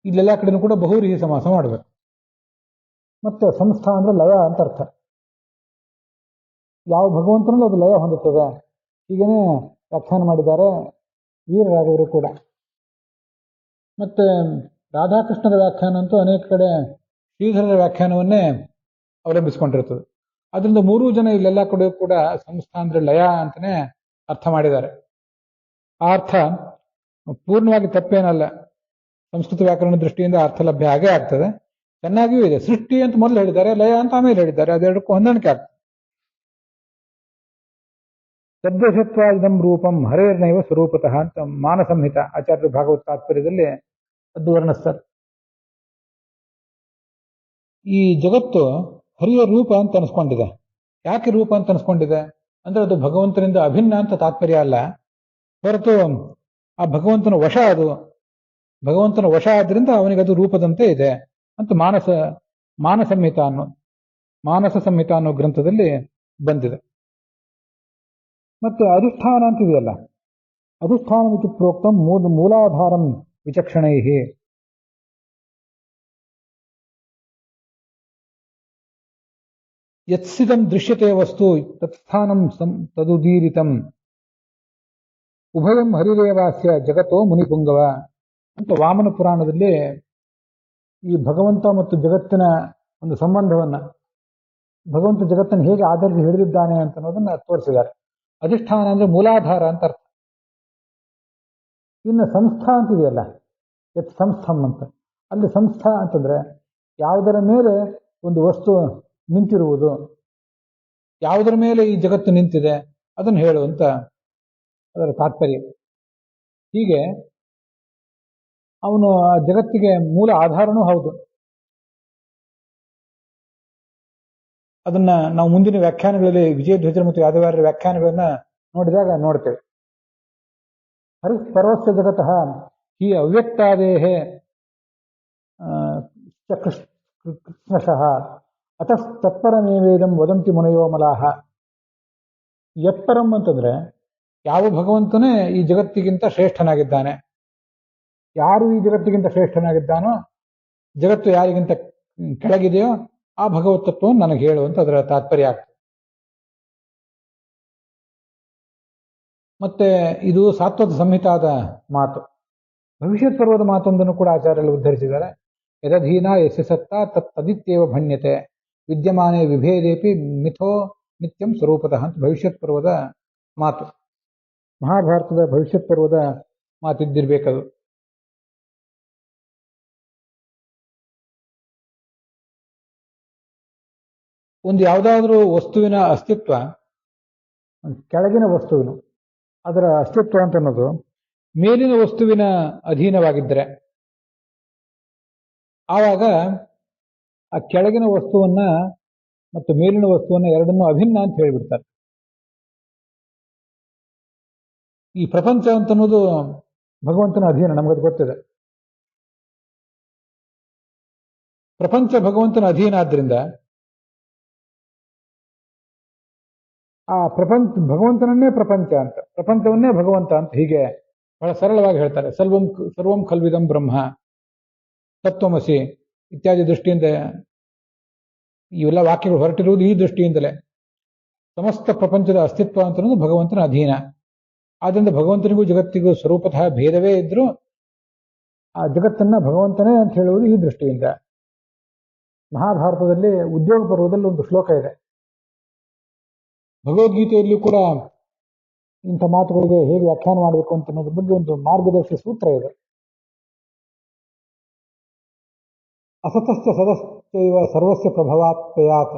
ಇಲ್ಲೆಲ್ಲ ಕಡೆನೂ ಕೂಡ ಬಹುವ್ರೀಹಿ ಸಮಾಸ ಮಾಡಬೇಕು. ಮತ್ತೆ ಸಂಸ್ಥಾ ಅಂದ್ರೆ ಲಯ ಅಂತ ಅರ್ಥ. ಯಾವ ಭಗವಂತನಲ್ಲೂ ಅದು ಲಯ ಹೊಂದುತ್ತದೆ. ಹೀಗೇನೆ ವ್ಯಾಖ್ಯಾನ ಮಾಡಿದ್ದಾರೆ ವೀರರಾಘವರು ಕೂಡ. ಮತ್ತೆ ರಾಧಾಕೃಷ್ಣರ ವ್ಯಾಖ್ಯಾನ ಅಂತೂ ಅನೇಕ ಕಡೆ ಶ್ರೀಧರರ ವ್ಯಾಖ್ಯಾನವನ್ನೇ ಅವಲಂಬಿಸಿಕೊಂಡಿರ್ತದೆ. ಅದರಿಂದ ಮೂರೂ ಜನ ಇಲ್ಲೆಲ್ಲ ಕಡೆ ಕೂಡ ಸಂಸ್ಥಾ ಅಂದ್ರೆ ಲಯ ಅಂತಾನೆ ಅರ್ಥ ಮಾಡಿದ್ದಾರೆ. ಆ ಅರ್ಥ ಪೂರ್ಣವಾಗಿ ತಪ್ಪೇನಲ್ಲ. ಸಂಸ್ಕೃತ ವ್ಯಾಕರಣ ದೃಷ್ಟಿಯಿಂದ ಅರ್ಥ ಲಭ್ಯ ಆಗೇ ಆಗ್ತದೆ. ಚೆನ್ನಾಗಿಯೂ ಇದೆ. ಸೃಷ್ಟಿ ಅಂತ ಮೊದಲು ಹೇಳಿದ್ದಾರೆ, ಲಯ ಅಂತ ಆಮೇಲೆ ಹೇಳಿದ್ದಾರೆ. ಅದೆರಡಕ್ಕೂ ಹೊಂದಾಣಿಕೆ ಆಗ್ತದೆ. ತದ್ವಶತ್ವ ಇದಂ ರೂಪಂ ಹರೇರ್ನೈವ ಸ್ವರೂಪತಃ ಅಂತ ಮಾನಸಂಹಿತ ಆಚಾರ್ಯರು ಭಾಗವತ ತಾತ್ಪರ್ಯದಲ್ಲಿ ಅದು ವರ್ಣಿಸ್ತಾರೆ. ಈ ಜಗತ್ತು ಹರಿಯ ರೂಪ ಅಂತ ಅನಿಸ್ಕೊಂಡಿದೆ. ಯಾಕೆ ರೂಪ ಅಂತ ಅನಿಸ್ಕೊಂಡಿದೆ ಅಂದ್ರೆ ಅದು ಭಗವಂತನಿಂದ ಅಭಿನ್ನ ಅಂತ ತಾತ್ಪರ್ಯ ಅಲ್ಲ, ಹೊರತು ಆ ಭಗವಂತನ ವಶ, ಅದು ಭಗವಂತನ ವಶ ಆದ್ರಿಂದ ಅವನಿಗೆ ಅದು ರೂಪದಂತೆ ಇದೆ ಅಂತ ಮಾನಸ ಸಂಹಿತ ಅನ್ನೋ ಗ್ರಂಥದಲ್ಲಿ ಬಂದಿದೆ. ಮತ್ತೆ ಅಧಿಷ್ಠಾನ ಅಂತಿದೆಯಲ್ಲ, ಅಧಿಷ್ಠಾನಮಿತಿ ಪ್ರೋಕ್ತಂ ಮೂಲಾಧಾರಂ ವಿಚಕ್ಷಣೈ, ಯತ್ಸಿದಂ ದೃಶ್ಯತೆ ವಸ್ತು ತತ್ಸ್ಥಾನಂ ತದುದೀರಿತಂ ಉಭಯಂ ಹರಿರೇವಾಸ್ಯ ಜಗತ್ತೋ ಮುನಿಪುಂಗವ ಅಂತ ವಾಮನ ಪುರಾಣದಲ್ಲಿ ಈ ಭಗವಂತ ಮತ್ತು ಜಗತ್ತಿನ ಒಂದು ಸಂಬಂಧವನ್ನ, ಭಗವಂತ ಜಗತ್ತನ್ನು ಹೇಗೆ ಆಧರಿಸಿ ಹಿಡಿದಿದ್ದಾನೆ ಅಂತ ಅನ್ನೋದನ್ನ ತೋರಿಸಿದ್ದಾರೆ. ಅಧಿಷ್ಠಾನ ಅಂದ್ರೆ ಮೂಲಾಧಾರ ಅಂತ ಅರ್ಥ. ಇನ್ನು ಸಂಸ್ಥಾ ಅಂತಿದೆಯಲ್ಲ, ಯತ್ ಸಂಸ್ಥಂ ಅಂತ, ಅಲ್ಲಿ ಸಂಸ್ಥಾ ಅಂತಂದ್ರೆ ಯಾವುದರ ಮೇಲೆ ಒಂದು ವಸ್ತು ನಿಂತಿರುವುದು, ಯಾವುದರ ಮೇಲೆ ಈ ಜಗತ್ತು ನಿಂತಿದೆ ಅದನ್ನು ಹೇಳುವಂತ ಅದರ ತಾತ್ಪರ್ಯ. ಹೀಗೆ ಅವನು ಆ ಜಗತ್ತಿಗೆ ಮೂಲ ಆಧಾರನೂ ಹೌದು. ಅದನ್ನ ನಾವು ಮುಂದಿನ ವ್ಯಾಖ್ಯಾನಗಳಲ್ಲಿ ವಿಜಯಧ್ವಜರ ಮತ್ತು ಯಾದವಾರ್ಯರ ವ್ಯಾಖ್ಯಾನಗಳನ್ನ ನೋಡಿದಾಗ ನೋಡ್ತೇವೆ. ಹರಿಪರವಸ್ಯ ಜಗತಃ ಈ ಅವ್ಯಕ್ತಾದೇಹೇ ಕೃಷ್ಣಶಃ ಅತಸ್ತತ್ಪರಮೇವೇದಂ ವದಂತಿ ಮುನಯೋ ಮಲಾಹ. ಯತ್ಪರಂ ಅಂತಂದ್ರೆ ಯಾವ ಭಗವಂತನೇ ಈ ಜಗತ್ತಿಗಿಂತ ಶ್ರೇಷ್ಠನಾಗಿದ್ದಾನೆ, ಯಾರು ಈ ಜಗತ್ತಿಗಿಂತ ಶ್ರೇಷ್ಠನಾಗಿದ್ದಾನೋ, ಜಗತ್ತು ಯಾರಿಗಿಂತ ಕೆಳಗಿದೆಯೋ ಆ ಭಗವತ್ತತ್ವವನ್ನು ನನಗೆ ಹೇಳು ಅಂತ ಅದರ ತಾತ್ಪರ್ಯ ಆಗ್ತದೆ. ಮತ್ತೆ ಇದು ಸಾತ್ವತ ಸಂಹಿತಾದ ಮಾತು. ಭವಿಷ್ಯತ್ ಪರ್ವದ ಮಾತೊಂದನ್ನು ಕೂಡ ಆಚಾರ್ಯರು ಉದ್ಧರಿಸಿದ್ದಾರೆ. ಯದಧೀನ ಯಸ್ಯ ಸತ್ತ ತದಿತ್ಯೇವ ಭಣ್ಯತೆ ವಿದ್ಯಮಾನೇ ವಿಭೇದೇಪಿ ಮಿಥೋ ನಿತ್ಯಂ ಸ್ವರೂಪತಃ ಅಂತ ಭವಿಷ್ಯತ್ ಪರ್ವದ ಮಾತು. ಮಹಾಭಾರತದ ಭವಿಷ್ಯತ್ ಪರ್ವದ ಮಾತಿದ್ದಿರ್ಬೇಕದು. ಒಂದು ಯಾವುದಾದ್ರೂ ವಸ್ತುವಿನ ಅಸ್ತಿತ್ವ, ಕೆಳಗಿನ ವಸ್ತುವಿನ ಅದರ ಅಸ್ತಿತ್ವ ಅಂತ ಅನ್ನೋದು ಮೇಲಿನ ವಸ್ತುವಿನ ಅಧೀನವಾಗಿದ್ದರೆ ಆವಾಗ ಆ ಕೆಳಗಿನ ವಸ್ತುವನ್ನ ಮತ್ತು ಮೇಲಿನ ವಸ್ತುವನ್ನ ಎರಡನ್ನೂ ಅಭಿನ್ನ ಅಂತ ಹೇಳಿಬಿಡ್ತಾರೆ. ಈ ಪ್ರಪಂಚ ಅಂತ ಅನ್ನೋದು ಭಗವಂತನ ಅಧೀನ, ನಮಗದು ಗೊತ್ತಿದೆ. ಪ್ರಪಂಚ ಭಗವಂತನ ಅಧೀನ ಆದ್ರಿಂದ ಆ ಭಗವಂತನನ್ನೇ ಪ್ರಪಂಚ ಅಂತ, ಪ್ರಪಂಚವನ್ನೇ ಭಗವಂತ ಅಂತ ಹೀಗೆ ಬಹಳ ಸರಳವಾಗಿ ಹೇಳ್ತಾರೆ. ಸರ್ವಂ ಖಲ್ವಿದಂ ಬ್ರಹ್ಮ, ತತ್ವಮಸಿ ಇತ್ಯಾದಿ ದೃಷ್ಟಿಯಿಂದ ಇವೆಲ್ಲ ವಾಕ್ಯಗಳು ಹೊರಟಿರುವುದು ಈ ದೃಷ್ಟಿಯಿಂದಲೇ. ಸಮಸ್ತ ಪ್ರಪಂಚದ ಅಸ್ತಿತ್ವ ಅಂತ ಅನ್ನೋದು ಭಗವಂತನ ಅಧೀನ. ಆದ್ದರಿಂದ ಭಗವಂತನಿಗೂ ಜಗತ್ತಿಗೂ ಸ್ವರೂಪತಃ ಭೇದವೇ ಇದ್ರೂ ಆ ಜಗತ್ತನ್ನ ಭಗವಂತನೇ ಅಂತ ಹೇಳುವುದು ಈ ದೃಷ್ಟಿಯಿಂದ. ಮಹಾಭಾರತದಲ್ಲಿ ಉದ್ಯೋಗ ಪರ್ವದಲ್ಲಿ ಒಂದು ಶ್ಲೋಕ ಇದೆ. ಭಗವದ್ಗೀತೆಯಲ್ಲಿಯೂ ಕೂಡ ಇಂಥ ಮಾತುಗಳಿಗೆ ಹೇಗೆ ವ್ಯಾಖ್ಯಾನ ಮಾಡಬೇಕು ಅಂತ ಅನ್ನೋದ್ರ ಬಗ್ಗೆ ಒಂದು ಮಾರ್ಗದರ್ಶಿ ಸೂತ್ರ ಇದೆ. ಅಸತಶ್ಚ ಸದಶ್ಚೈವ ಸರ್ವಸ್ಯ ಪ್ರಭವಾತ್ಮಯಾತ್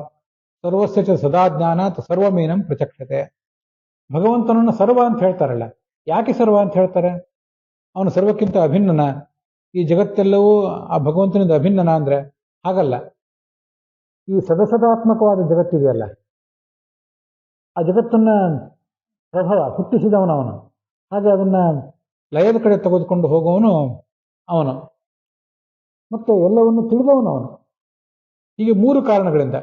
ಸರ್ವಸ್ಯ ಚ ಸದಾ ಜ್ಞಾನಾತ್ ಸರ್ವಮೇನಂ ಪ್ರಚಕ್ಷತೆ. ಭಗವಂತನನ್ನು ಸರ್ವ ಅಂತ ಹೇಳ್ತಾರಲ್ಲ, ಯಾಕೆ ಸರ್ವ ಅಂತ ಹೇಳ್ತಾರೆ? ಅವನು ಸರ್ವಕ್ಕಿಂತ ಅಭಿನ್ನನ, ಈ ಜಗತ್ತೆಲ್ಲವೂ ಆ ಭಗವಂತನಿಂದ ಅಭಿನ್ನನ ಅಂದ್ರೆ ಹಾಗಲ್ಲ. ಈ ಸದಸದಾತ್ಮಕವಾದ ಜಗತ್ತಿದೆಯಲ್ಲ, ಆ ಜಗತ್ತನ್ನ ಪ್ರಭವ ಹುಟ್ಟಿಸಿದವನವನು, ಹಾಗೆ ಅದನ್ನ ಲಯದ ಕಡೆ ತೆಗೆದುಕೊಂಡು ಹೋಗುವವನು ಅವನು, ಮತ್ತೆ ಎಲ್ಲವನ್ನು ತಿಳಿದವನವನು. ಹೀಗೆ ಮೂರು ಕಾರಣಗಳಿಂದ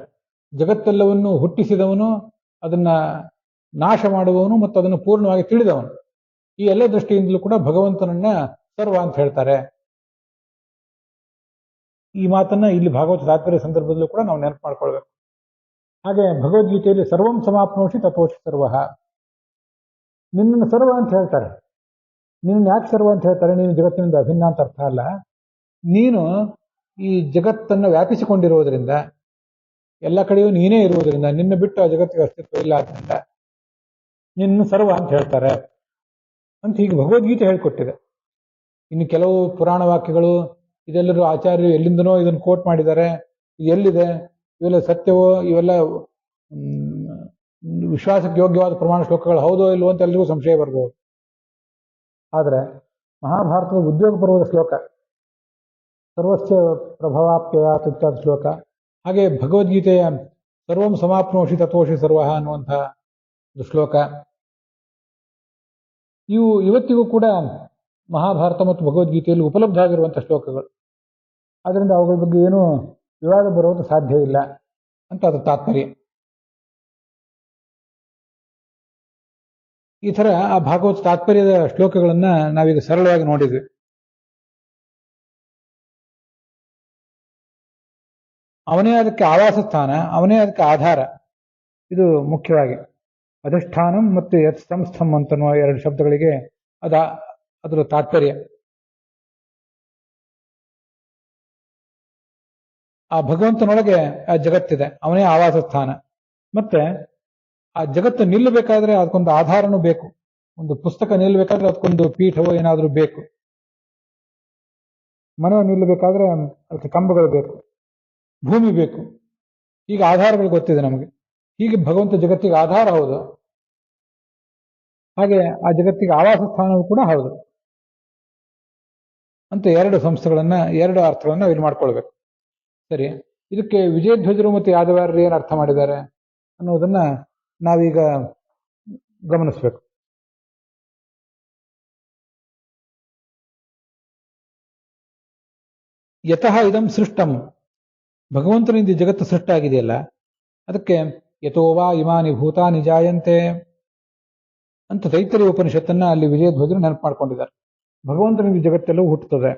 ಜಗತ್ತೆಲ್ಲವನ್ನು ಹುಟ್ಟಿಸಿದವನು, ಅದನ್ನ ನಾಶ ಮಾಡುವವನು ಮತ್ತು ಅದನ್ನು ಪೂರ್ಣವಾಗಿ ತಿಳಿದವನು. ಈ ಎಲ್ಲ ದೃಷ್ಟಿಯಿಂದಲೂ ಕೂಡ ಭಗವಂತನನ್ನ ಸರ್ವ ಅಂತ ಹೇಳ್ತಾರೆ. ಈ ಮಾತನ್ನ ಇಲ್ಲಿ ಭಾಗವತ ತಾತ್ಪರ್ಯ ಸಂದರ್ಭದಲ್ಲೂ ಕೂಡ ನಾವು ನೆನಪು ಮಾಡ್ಕೊಳ್ಬೇಕು. ಹಾಗೆ ಭಗವದ್ಗೀತೆಯಲ್ಲಿ ಸರ್ವಂ ಸಮಾಪ್ನೋಷಿ ತಥೋಷಿ ಸರ್ವ, ನಿನ್ನನ್ನು ಸರ್ವ ಅಂತ ಹೇಳ್ತಾರೆ. ನಿನ್ನ ಯಾಕೆ ಸರ್ವ ಅಂತ ಹೇಳ್ತಾರೆ? ನೀನು ಜಗತ್ತಿನಿಂದ ಅಭಿನ್ನ ಅಂತ ಅರ್ಥ ಅಲ್ಲ. ನೀನು ಈ ಜಗತ್ತನ್ನು ವ್ಯಾಪಿಸಿಕೊಂಡಿರುವುದರಿಂದ, ಎಲ್ಲ ಕಡೆಯೂ ನೀನೇ ಇರುವುದರಿಂದ, ನಿನ್ನ ಬಿಟ್ಟು ಆ ಜಗತ್ತಿಗೆ ಅಸ್ತಿತ್ವ ಇಲ್ಲ ಆದ್ದರಿಂದ ನಿನ್ನ ಸರ್ವ ಅಂತ ಹೇಳ್ತಾರೆ ಅಂತ ಹೀಗೆ ಭಗವದ್ಗೀತೆ ಹೇಳ್ಕೊಟ್ಟಿದೆ. ಇನ್ನು ಕೆಲವು ಪುರಾಣ ವಾಕ್ಯಗಳು ಇದೆಲ್ಲರೂ ಆಚಾರ್ಯರು ಎಲ್ಲಿಂದನೋ ಇದನ್ನು ಕೋಟ್ ಮಾಡಿದ್ದಾರೆ. ಇದು ಎಲ್ಲಿದೆ? ಇವೆಲ್ಲ ಸತ್ಯವೋ? ಇವೆಲ್ಲ ವಿಶ್ವಾಸಕ್ಕೆ ಯೋಗ್ಯವಾದ ಪ್ರಮಾಣ ಶ್ಲೋಕಗಳು ಹೌದೋ ಇಲ್ವೋ ಅಂತ ಎಲ್ರಿಗೂ ಸಂಶಯ ಬರ್ಬೋದು. ಆದರೆ ಮಹಾಭಾರತದ ಉದ್ಯೋಗ ಪರ್ವದ ಶ್ಲೋಕ, ಸರ್ವಸ್ಯ ಪ್ರಭವಾಪ್ಯಯಾತ್ ಇತ್ಯಾದಿ ಶ್ಲೋಕ, ಹಾಗೆ ಭಗವದ್ಗೀತೆಯ ಸರ್ವಂ ಸಮಾಪ್ನೋಷಿ ತಥೋಷಿ ಸರ್ವ ಅನ್ನುವಂಥ ಒಂದು ಶ್ಲೋಕ, ಇವು ಇವತ್ತಿಗೂ ಕೂಡ ಮಹಾಭಾರತ ಮತ್ತು ಭಗವದ್ಗೀತೆಯಲ್ಲಿ ಉಪಲಬ್ಧ ಆಗಿರುವಂಥ ಶ್ಲೋಕಗಳು. ಆದ್ದರಿಂದ ಅವುಗಳ ಬಗ್ಗೆ ಏನೂ ವಿವಾದ ಬರುವುದು ಸಾಧ್ಯ ಇಲ್ಲ ಅಂತ ಅದರ ತಾತ್ಪರ್ಯ. ಈ ಥರ ಆ ಭಾಗವತ ತಾತ್ಪರ್ಯದ ಶ್ಲೋಕಗಳನ್ನ ನಾವೀಗ ಸರಳವಾಗಿ ನೋಡಿದ್ವಿ. ಅವನೇ ಅದಕ್ಕೆ ಆವಾಸ ಸ್ಥಾನ, ಅವನೇ ಅದಕ್ಕೆ ಆಧಾರ. ಇದು ಮುಖ್ಯವಾಗಿ ಅಧಿಷ್ಠಾನಂ ಮತ್ತು ಯತ್ ಸಂಸ್ಥಂ ಅಂತನ್ನುವ ಎರಡು ಶಬ್ದಗಳಿಗೆ ಅದರ ತಾತ್ಪರ್ಯ. ಆ ಭಗವಂತನೊಳಗೆ ಆ ಜಗತ್ತಿದೆ, ಅವನೇ ಆವಾಸ ಸ್ಥಾನ. ಮತ್ತೆ ಆ ಜಗತ್ತು ನಿಲ್ಲಬೇಕಾದ್ರೆ ಅದಕ್ಕೊಂದು ಆಧಾರನೂ ಬೇಕು. ಒಂದು ಪುಸ್ತಕ ನಿಲ್ಲಬೇಕಾದ್ರೆ ಅದಕ್ಕೊಂದು ಪೀಠವೋ ಏನಾದರೂ ಬೇಕು. ಮನೆ ನಿಲ್ಲಬೇಕಾದ್ರೆ ಅದಕ್ಕೆ ಕಂಬಗಳು ಬೇಕು, ಭೂಮಿ ಬೇಕು. ಈಗ ಆಧಾರಗಳು ಗೊತ್ತಿದೆ ನಮಗೆ. ಹೀಗೆ ಭಗವಂತ ಜಗತ್ತಿಗೆ ಆಧಾರ ಹೌದು, ಹಾಗೆ ಆ ಜಗತ್ತಿಗೆ ಆವಾಸ ಸ್ಥಾನವೂ ಕೂಡ ಹೌದು ಅಂತ ಎರಡು ಸಂಸ್ಥೆಗಳನ್ನ, ಎರಡು ಅರ್ಥಗಳನ್ನ ಇಲ್ಲಿ ಮಾಡ್ಕೊಳ್ಬೇಕು. ಸರಿ. ಇದಕ್ಕೆ ವಿಜಯಧ್ವಜರು ಮತ್ತು ಯಾದವಾರರು ಏನು ಅರ್ಥ ಮಾಡಿದ್ದಾರೆ ಅನ್ನೋದನ್ನ ನಾವೀಗ ಗಮನಿಸಬೇಕು. ಯತಃ ಇದಂ ಸೃಷ್ಟಂ, ಭಗವಂತನಿಂದ ಜಗತ್ತು ಸೃಷ್ಟಾಗಿದೆಯಲ್ಲ, ಅದಕ್ಕೆ ಯಥೋವಾ ಇಮಾನಿ ಭೂತಾನಿ ಜಾಯಂತೆ ಅಂತ ತೈತ್ತರೀಯ ಉಪನಿಷತ್ತನ್ನ ಅಲ್ಲಿ ವಿಜಯಧ್ವಜರು ನೆನಪು ಮಾಡ್ಕೊಂಡಿದ್ದಾರೆ. ಭಗವಂತನಿಂದ ಜಗತ್ತೆಲ್ಲವೂ ಹುಟ್ಟುತ್ತದೆ.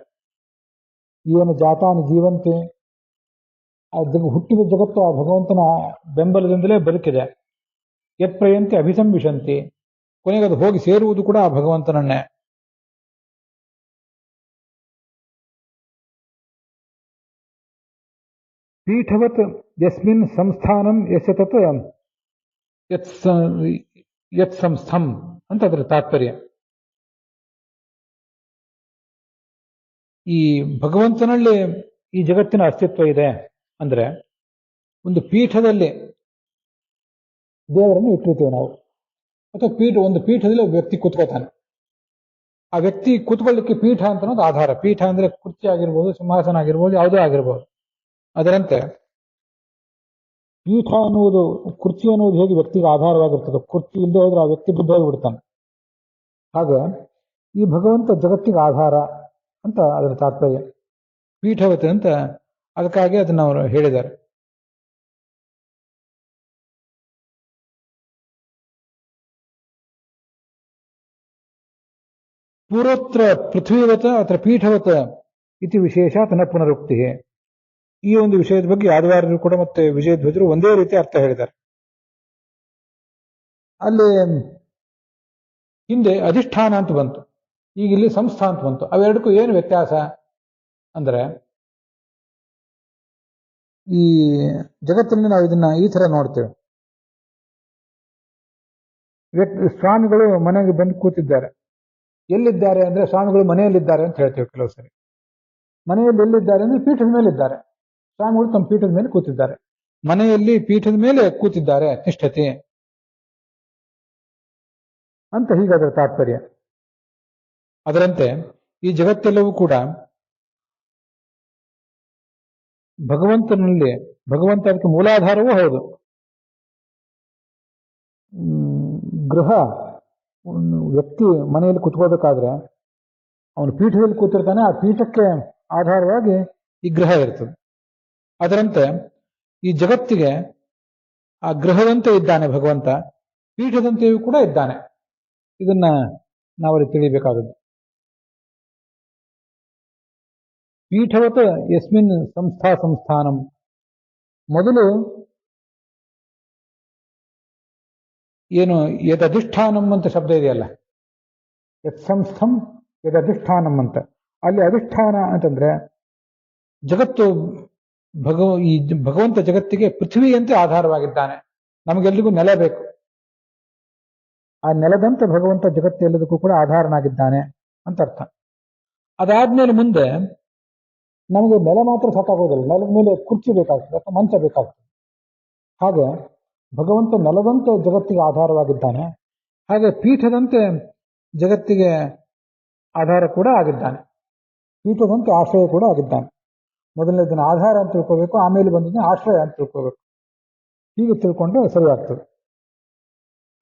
ಏನು ಜಾತಾನಿ ಜೀವಂತೆ, ಆ ಹುಟ್ಟಿದ ಜಗತ್ತು ಆ ಭಗವಂತನ ಬೆಂಬಲದಿಂದಲೇ ಬದುಕಿದೆ. ಯತ್ ಪ್ರಯಂತೆ ಅಭಿಸಂಬಿಷಂತಿ, ಕೊನೆಗೆ ಅದು ಹೋಗಿ ಸೇರುವುದು ಕೂಡ ಆ ಭಗವಂತನನ್ನೇ. ಪೀಠವತ್ ಯಸ್ಮಿನ್ ಸಂಸ್ಥಾನಂ ಯಸ್ಯ ತತ್ ಯತ್ ಸಂಸ್ಥಂ ಅಂತ ಅದರ ತಾತ್ಪರ್ಯ. ಈ ಭಗವಂತನಲ್ಲಿ ಈ ಜಗತ್ತಿನ ಅಸ್ತಿತ್ವ ಇದೆ ಅಂದ್ರೆ, ಒಂದು ಪೀಠದಲ್ಲಿ ದೇವರನ್ನು ಇಟ್ಟಿರ್ತೀವಿ ನಾವು, ಅಥವಾ ಒಂದು ಪೀಠದಲ್ಲಿ ಒಬ್ಬ ವ್ಯಕ್ತಿ ಕೂತ್ಕೋತಾನೆ. ಆ ವ್ಯಕ್ತಿ ಕೂತ್ಕೊಳ್ಳಿಕ್ಕೆ ಪೀಠ ಅಂತ ಅನ್ನೋದು ಆಧಾರ. ಪೀಠ ಅಂದ್ರೆ ಕುರ್ಚಿ ಆಗಿರ್ಬೋದು, ಸಿಂಹಾಸನ ಆಗಿರ್ಬೋದು, ಯಾವುದೇ ಆಗಿರ್ಬೋದು. ಅದರಂತೆ ಪೀಠ ಅನ್ನುವುದು, ಕುರ್ಚಿ ಅನ್ನುವುದು ಹೇಗೆ ವ್ಯಕ್ತಿಗೆ ಆಧಾರವಾಗಿರ್ತದೆ, ಕುರ್ಚಿ ಇಲ್ಲದೆ ಹೋದ್ರೆ ಆ ವ್ಯಕ್ತಿ ಬುದ್ಧ ಹೋಗಿಬಿಡ್ತಾನೆ. ಹಾಗೆ ಈ ಭಗವಂತ ಜಗತ್ತಿಗೆ ಆಧಾರ ಅಂತ ಅದರ ತಾತ್ಪರ್ಯ. ಪೀಠವತೆ ಅಂತ ಅದಕ್ಕಾಗಿ ಅದನ್ನ ಅವರು ಹೇಳಿದ್ದಾರೆ. ಪೂರ್ವತ್ರ ಪೃಥ್ವಿವತ ಅತ್ರ ಪೀಠವತ ಇತಿ ವಿಶೇಷ ತನ್ನ ಪುನರುಕ್ತಿ. ಈ ಒಂದು ವಿಷಯದ ಬಗ್ಗೆ ಯಾದವಾರರು ಕೂಡ ಮತ್ತೆ ವಿಜಯಧ್ವಜರು ಒಂದೇ ರೀತಿ ಅರ್ಥ ಹೇಳಿದ್ದಾರೆ. ಅಲ್ಲಿ ಹಿಂದೆ ಅಧಿಷ್ಠಾನ ಅಂತ ಬಂತು, ಈಗ ಇಲ್ಲಿ ಸಂಸ್ಥಾ ಅಂತ ಬಂತು. ಅವೆರಡಕ್ಕೂ ಏನು ವ್ಯತ್ಯಾಸ ಅಂದ್ರೆ, ಈ ಜಗತ್ತಿನಲ್ಲಿ ನಾವು ಇದನ್ನ ಈ ತರ ನೋಡ್ತೇವೆ. ಸ್ವಾಮಿಗಳು ಮನೆಗೆ ಬಂದು ಕೂತಿದ್ದಾರೆ. ಎಲ್ಲಿದ್ದಾರೆ ಅಂದ್ರೆ, ಸ್ವಾಮಿಗಳು ಮನೆಯಲ್ಲಿದ್ದಾರೆ ಅಂತ ಹೇಳ್ತೇವೆ ಕೆಲವು ಸರಿ. ಮನೆಯಲ್ಲಿ ಎಲ್ಲಿದ್ದಾರೆ ಅಂದ್ರೆ ಪೀಠದ ಮೇಲೆ ಇದ್ದಾರೆ. ಸ್ವಾಮಿಗಳು ತಮ್ಮ ಪೀಠದ ಮೇಲೆ ಕೂತಿದ್ದಾರೆ. ಮನೆಯಲ್ಲಿ ಪೀಠದ ಮೇಲೆ ಕೂತಿದ್ದಾರೆ, ತಿಷ್ಠತಿ ಅಂತ ಹೀಗಾದ್ರೆ ತಾತ್ಪರ್ಯ. ಅದರಂತೆ ಈ ಜಗತ್ತೆಲ್ಲವೂ ಕೂಡ ಭಗವಂತನಲ್ಲಿ, ಭಗವಂತ ಅದಕ್ಕೆ ಮೂಲಾಧಾರವೂ ಹೌದು. ಗೃಹ, ವ್ಯಕ್ತಿ ಮನೆಯಲ್ಲಿ ಕುತ್ಕೋಬೇಕಾದ್ರೆ ಅವನು ಪೀಠದಲ್ಲಿ ಕೂತಿರ್ತಾನೆ, ಆ ಪೀಠಕ್ಕೆ ಆಧಾರವಾಗಿ ಈ ಗೃಹ ಇರ್ತದೆ. ಅದರಂತೆ ಈ ಜಗತ್ತಿಗೆ ಆ ಗೃಹದಂತೆ ಇದ್ದಾನೆ ಭಗವಂತ, ಪೀಠದಂತೆಯೂ ಕೂಡ ಇದ್ದಾನೆ. ಇದನ್ನ ನಾವಲ್ಲಿ ತಿಳಿಬೇಕಾದದ್ದು. ಪೀಠವತ ಯಸ್ಮಿನ್ ಸಂಸ್ಥಾ ಸಂಸ್ಥಾನಂ, ಮೊದಲು ಏನು ಯದಧಿಷ್ಠಾನಂ ಅಂತ ಶಬ್ದ ಇದೆಯಲ್ಲ, ಯತ್ ಸಂಸ್ಥಂ ಯದಧಿಷ್ಠಾನಂ ಅಂತ. ಅಲ್ಲಿ ಅಧಿಷ್ಠಾನ ಅಂತಂದ್ರೆ ಜಗತ್ತು ಈ ಭಗವಂತ ಜಗತ್ತಿಗೆ ಪೃಥ್ವಿಯಂತೆ ಆಧಾರವಾಗಿದ್ದಾನೆ. ನಮಗೆಲ್ರಿಗೂ ನೆಲ ಬೇಕು, ಆ ನೆಲದಂತೆ ಭಗವಂತ ಜಗತ್ತೆಲ್ಲದಕ್ಕೂ ಕೂಡ ಆಧಾರನಾಗಿದ್ದಾನೆ ಅಂತ ಅರ್ಥ. ಅದಾದ್ಮೇಲೆ ಮುಂದೆ ನಮಗೆ ನೆಲ ಮಾತ್ರ ಸಾಕಾಗೋದಿಲ್ಲ, ನೆಲದ ಮೇಲೆ ಕುರ್ಚಿ ಬೇಕಾಗ್ತದೆ ಅಥವಾ ಮಂಚ ಬೇಕಾಗ್ತದೆ. ಹಾಗೆ ಭಗವಂತ ನೆಲದಂತೆ ಜಗತ್ತಿಗೆ ಆಧಾರವಾಗಿದ್ದಾನೆ, ಹಾಗೆ ಪೀಠದಂತೆ ಜಗತ್ತಿಗೆ ಆಧಾರ ಕೂಡ ಆಗಿದ್ದಾನೆ, ಪೀಠದಂತೆ ಆಶ್ರಯ ಕೂಡ ಆಗಿದ್ದಾನೆ. ಮೊದಲನೇದನ್ನ ಆಧಾರ ಅಂತ ತಿಳ್ಕೋಬೇಕು, ಆಮೇಲೆ ಬಂದದನ್ನ ಆಶ್ರಯ ಅಂತ ತಿಳ್ಕೋಬೇಕು. ಹೀಗೆ ತಿಳ್ಕೊಂಡ್ರೆ ಸರಿಯಾಗ್ತದೆ.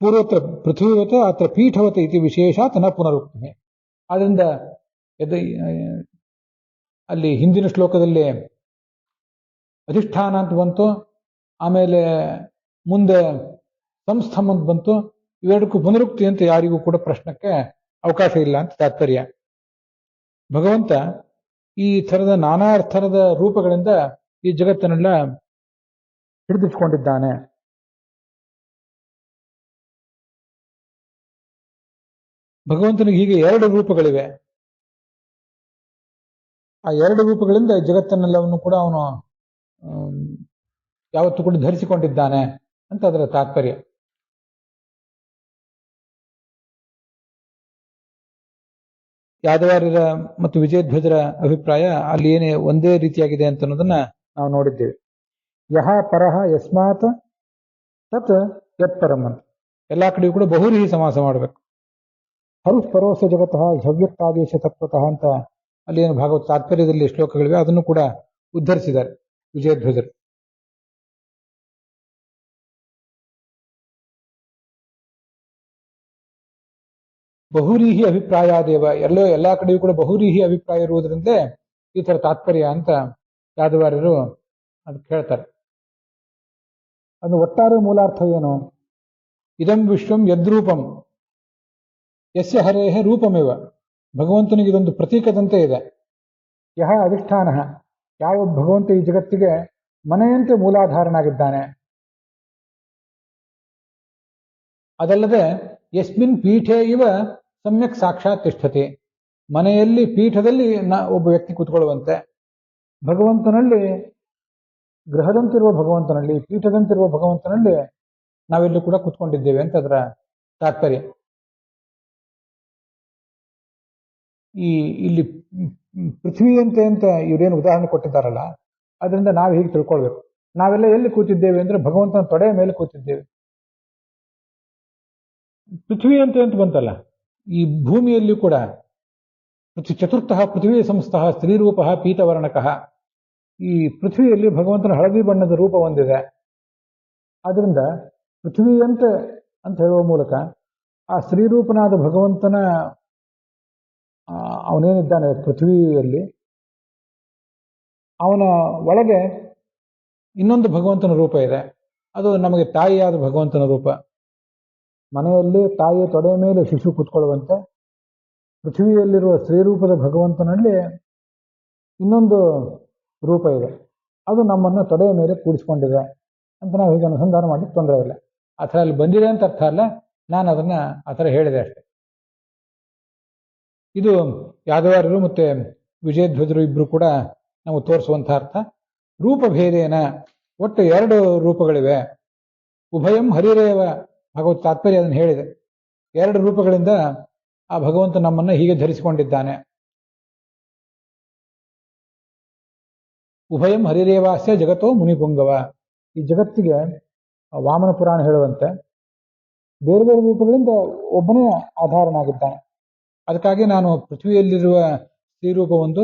ಪೂರ್ವತ್ರ ಪೃಥ್ವಿವತ ಅತ್ರ ಪೀಠವತ ಇತಿ ವಿಶೇಷ ತನ್ನ ಪುನರುಕ್ತಿ. ಆದ್ರಿಂದ ಅಲ್ಲಿ ಹಿಂದಿನ ಶ್ಲೋಕದಲ್ಲಿ ಅಧಿಷ್ಠಾನ ಅಂತ ಬಂತು, ಆಮೇಲೆ ಮುಂದೆ ಸಂಸ್ಥಂ ಅಂತ ಬಂತು. ಇವೆರಡಕ್ಕೂ ಪುನರುಕ್ತಿ ಅಂತ ಯಾರಿಗೂ ಕೂಡ ಪ್ರಶ್ನಕ್ಕೆ ಅವಕಾಶ ಇಲ್ಲ ಅಂತ ತಾತ್ಪರ್ಯ. ಭಗವಂತ ಈ ಥರದ ನಾನಾ ಥರದ ರೂಪಗಳಿಂದ ಈ ಜಗತ್ತನ್ನೆಲ್ಲ ಹಿಡಿದಿಟ್ಕೊಂಡಿದ್ದಾನೆ. ಭಗವಂತನಿಗೆ ಹೀಗೆ ಎರಡು ರೂಪಗಳಿವೆ. ಆ ಎರಡು ರೂಪಗಳಿಂದ ಜಗತ್ತನ್ನೆಲ್ಲವನ್ನು ಕೂಡ ಅವನು ಯಾವತ್ತೂ ಕೂಡ ಧರಿಸಿಕೊಂಡಿದ್ದಾನೆ ಅಂತ ಅದರ ತಾತ್ಪರ್ಯ. ಯಾದವಾರ್ಯರ ಮತ್ತು ವಿಜಯಧ್ವಜರ ಅಭಿಪ್ರಾಯ ಅಲ್ಲಿ ಏನೇ ಒಂದೇ ರೀತಿಯಾಗಿದೆ ಅಂತ ಅನ್ನೋದನ್ನ ನಾವು ನೋಡಿದ್ದೇವೆ. ಯಹ ಪರಹ ಯಸ್ಮಾತ್ ತತ್ ಯತ್ ಪರಂ ಅಂತ ಎಲ್ಲಾ ಕಡೆಯೂ ಕೂಡ ಬಹುರೀಹಿ ಸಮಾಸ ಮಾಡಬೇಕು. ಹರುಷ್ ಪರೋಸ ಜಗತಃ ಹವ್ಯಕ್ತಾದೇಶ ತತ್ವತಃ ಅಂತ ಅಲ್ಲಿ ಏನು ಭಾಗವತ ತಾತ್ಪರ್ಯದಲ್ಲಿ ಶ್ಲೋಕಗಳಿವೆ ಅದನ್ನು ಕೂಡ ಉದ್ಧರಿಸಿದ್ದಾರೆ. ವಿಜಯಧ್ವಜರು. ಬಹುರೀಹಿ ಅಭಿಪ್ರಾಯಾದೇವ, ಎಲ್ಲಾ ಕಡೆಯೂ ಕೂಡ ಬಹುರೀಹಿ ಅಭಿಪ್ರಾಯ ಇರುವುದರಿಂದಲೇ ಈ ತರ ತಾತ್ಪರ್ಯ ಅಂತ ಯಾದವಾರ್ಯರು ಅದಕ್ಕೆ ಹೇಳ್ತಾರೆ. ಅದು ಒಟ್ಟಾರೆ ಮೂಲಾರ್ಥ ಏನು? ಇದಂ ವಿಶ್ವಂ ಯದ್ರೂಪಂ ಯಸ್ಯ ಹರೇಹ ರೂಪಮೇವ. ಭಗವಂತನಿಗೆ ಇದೊಂದು ಪ್ರತೀಕದಂತೆ ಇದೆ. ಯಹ ಅಧಿಷ್ಠಾನ, ಯಾವ ಭಗವಂತ ಈ ಜಗತ್ತಿಗೆ ಮನೆಯಂತೆ ಮೂಲಾಧಾರನಾಗಿದ್ದಾನೆ. ಅದಲ್ಲದೆ ಯಸ್ಮಿನ್ ಪೀಠೆ ಇವ ಸಮ್ಯಕ್ ಸಾಕ್ಷಾತ್ ತಿಷ್ಠತೆ, ಮನೆಯಲ್ಲಿ ಪೀಠದಲ್ಲಿ ಒಬ್ಬ ವ್ಯಕ್ತಿ ಕೂತ್ಕೊಳ್ಳುವಂತೆ ಭಗವಂತನಲ್ಲಿ, ಗೃಹದಂತಿರುವ ಭಗವಂತನಲ್ಲಿ, ಪೀಠದಂತಿರುವ ಭಗವಂತನಲ್ಲಿ ನಾವೆಲ್ಲೂ ಕೂಡ ಕೂತ್ಕೊಂಡಿದ್ದೇವೆ ಅಂತ ಅದರ ತಾತ್ಪರ್ಯ. ಇಲ್ಲಿ ಪೃಥ್ವಿಯಂತೆ ಅಂತ ಇವರೇನು ಉದಾಹರಣೆ ಕೊಟ್ಟಿದ್ದಾರಲ್ಲ, ಅದರಿಂದ ನಾವು ಹೀಗೆ ತಿಳ್ಕೊಳ್ಬೇಕು. ನಾವೆಲ್ಲ ಎಲ್ಲಿ ಕೂತಿದ್ದೇವೆ ಅಂದ್ರೆ ಭಗವಂತನ ತೊಡೆಯ ಮೇಲೆ ಕೂತಿದ್ದೇವೆ. ಪೃಥ್ವಿ ಅಂತ ಬಂತಲ್ಲ, ಈ ಭೂಮಿಯಲ್ಲಿ ಕೂಡ ಚತುರ್ಥಃ ಪೃಥ್ವಿ ಸಂಸ್ಥಃ ಸ್ತ್ರೀರೂಪ ಪೀತವರ್ಣಕಃ, ಈ ಪೃಥ್ವಿಯಲ್ಲಿ ಭಗವಂತನ ಹಳದಿ ಬಣ್ಣದ ರೂಪ ಹೊಂದಿದೆ. ಆದ್ರಿಂದ ಪೃಥ್ವಿಯಂತೆ ಅಂತ ಹೇಳುವ ಮೂಲಕ ಆ ಸ್ತ್ರೀರೂಪನಾದ ಭಗವಂತನ, ಅವನೇನಿದ್ದಾನೆ ಪೃಥ್ವಿಯಲ್ಲಿ, ಅವನ ಒಳಗೆ ಇನ್ನೊಂದು ಭಗವಂತನ ರೂಪ ಇದೆ. ಅದು ನಮಗೆ ತಾಯಿಯಾದ ಭಗವಂತನ ರೂಪ. ಮನೆಯಲ್ಲಿ ತಾಯಿಯ ತೊಡೆಯ ಮೇಲೆ ಶಿಶು ಕೂತ್ಕೊಳ್ಳುವಂತೆ ಪೃಥ್ವಿಯಲ್ಲಿರುವ ಸ್ತ್ರೀರೂಪದ ಭಗವಂತನಲ್ಲಿ ಇನ್ನೊಂದು ರೂಪ ಇದೆ. ಅದು ನಮ್ಮನ್ನು ತೊಡೆಯ ಮೇಲೆ ಕೂಡಿಸ್ಕೊಂಡಿದೆ ಅಂತ ನಾವು ಹೀಗೆ ಅನುಸಂಧಾನ ಮಾಡಿ ತೊಂದರೆ ಇಲ್ಲ. ಆ ಥರ ಅಲ್ಲಿ ಬಂದಿದೆ ಅಂತ ಅರ್ಥ ಅಲ್ಲ, ನಾನು ಅದನ್ನ ಆ ಥರ ಹೇಳಿದೆ ಅಷ್ಟೆ. ಇದು ಯಾದವಾರ್ಯರು ಮತ್ತೆ ವಿಜಯಧ್ವಜರು ಇಬ್ರು ಕೂಡ ನಾವು ತೋರಿಸುವಂಥ ಅರ್ಥ. ರೂಪಭೇದೇನ, ಒಟ್ಟು 2 ರೂಪಗಳಿವೆ. ಉಭಯಂ ಹರಿರೇವ, ಭಗವತ್ ತಾತ್ಪರ್ಯ ಅದನ್ನು ಹೇಳಿದೆ. 2 ರೂಪಗಳಿಂದ ಆ ಭಗವಂತ ನಮ್ಮನ್ನ ಹೀಗೆ ಧರಿಸಿಕೊಂಡಿದ್ದಾನೆ. ಉಭಯಂ ಹರಿರೇವಾಸ್ಯ ಜಗತ್ತೋ ಮುನಿಪುಂಗವ, ಈ ಜಗತ್ತಿಗೆ ವಾಮನ ಪುರಾಣ ಹೇಳುವಂತೆ ಬೇರೆ ಬೇರೆ ರೂಪಗಳಿಂದ ಒಬ್ಬನೇ ಆಧಾರನಾಗಿದ್ದಾನೆ. ಅದಕ್ಕಾಗಿ ನಾನು ಪೃಥ್ವಿಯಲ್ಲಿರುವ ಶ್ರೀರೂಪ ಒಂದು,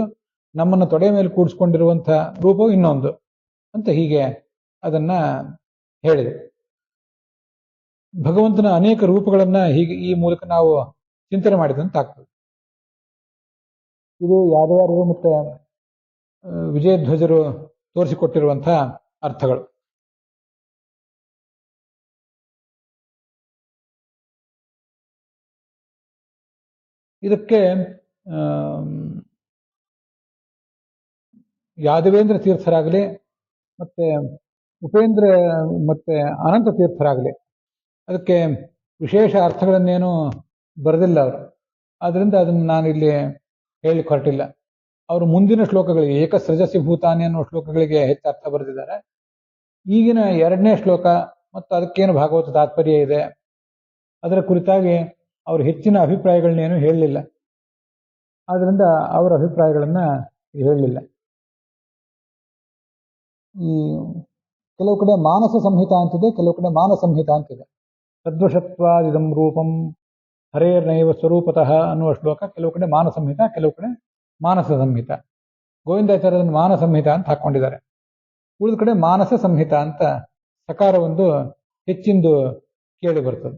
ನಮ್ಮನ್ನು ತೊಡೆ ಮೇಲೆ ಕೂಡಿಸ್ಕೊಂಡಿರುವಂಥ ರೂಪವು ಇನ್ನೊಂದು ಅಂತ ಹೀಗೆ ಅದನ್ನ ಹೇಳಿದೆ. ಭಗವಂತನ ಅನೇಕ ರೂಪಗಳನ್ನ ಹೀಗೆ ಈ ಮೂಲಕ ನಾವು ಚಿಂತನೆ ಮಾಡಿದಂತಾಗ್ತದೆ. ಇದು ಯಾದವಾರ್ಯರು ಮತ್ತೆ ವಿಜಯಧ್ವಜರು ತೋರಿಸಿಕೊಟ್ಟಿರುವಂತಹ ಅರ್ಥಗಳು. ಇದಕ್ಕೆ ಯಾದವೇಂದ್ರ ತೀರ್ಥರಾಗಲಿ ಮತ್ತೆ ಉಪೇಂದ್ರ ಮತ್ತೆ ಅನಂತ ತೀರ್ಥರಾಗಲಿ ಅದಕ್ಕೆ ವಿಶೇಷ ಅರ್ಥಗಳನ್ನೇನು ಬರೆದಿಲ್ಲ ಅವರು. ಆದ್ರಿಂದ ಅದನ್ನು ನಾನು ಇಲ್ಲಿ ಹೇಳಿ ಹೊರಟಿಲ್ಲ. ಅವರು ಮುಂದಿನ ಶ್ಲೋಕಗಳಿಗೆ, ಏಕಸೃಜಸಿ ಭೂತಾನಿ ಅನ್ನೋ ಶ್ಲೋಕಗಳಿಗೆ ಹೆಚ್ಚು ಅರ್ಥ ಬರೆದಿದ್ದಾರೆ. ಈಗಿನ 2ನೇ ಶ್ಲೋಕ ಮತ್ತು ಅದಕ್ಕೇನು ಭಾಗವತ ತಾತ್ಪರ್ಯ ಇದೆ ಅದರ ಕುರಿತಾಗಿ ಅವರು ಹೆಚ್ಚಿನ ಅಭಿಪ್ರಾಯಗಳನ್ನೇನು ಹೇಳಲಿಲ್ಲ. ಆದ್ರಿಂದ ಅವರ ಅಭಿಪ್ರಾಯಗಳನ್ನ ಹೇಳಲಿಲ್ಲ. ಈ ಕೆಲವು ಕಡೆ ಮಾನಸ ಸಂಹಿತ ಅಂತಿದೆ, ಕೆಲವು ಕಡೆ ಮಾನ ಸಂಹಿತ ಅಂತಿದೆ. ತದ್ವಶತ್ವಾದಿದಂ ರೂಪಂ ಹರೇರ್ನೈವ ಸ್ವರೂಪತಃ ಅನ್ನುವ ಶ್ಲೋಕ ಕೆಲವು ಕಡೆ ಮಾನ ಸಂಹಿತ, ಕೆಲವು ಕಡೆ ಮಾನಸ ಸಂಹಿತ. ಗೋವಿಂದಾಚಾರ್ಯರನ್ನು ಮಾನ ಸಂಹಿತ ಅಂತ ಹಾಕೊಂಡಿದ್ದಾರೆ. ಉಳಿದ ಕಡೆ ಮಾನಸ ಸಂಹಿತ ಅಂತ ಸಕಾರ ಒಂದು ಹೆಚ್ಚಿಂದು ಕೇಳಿ ಬರ್ತದೆ.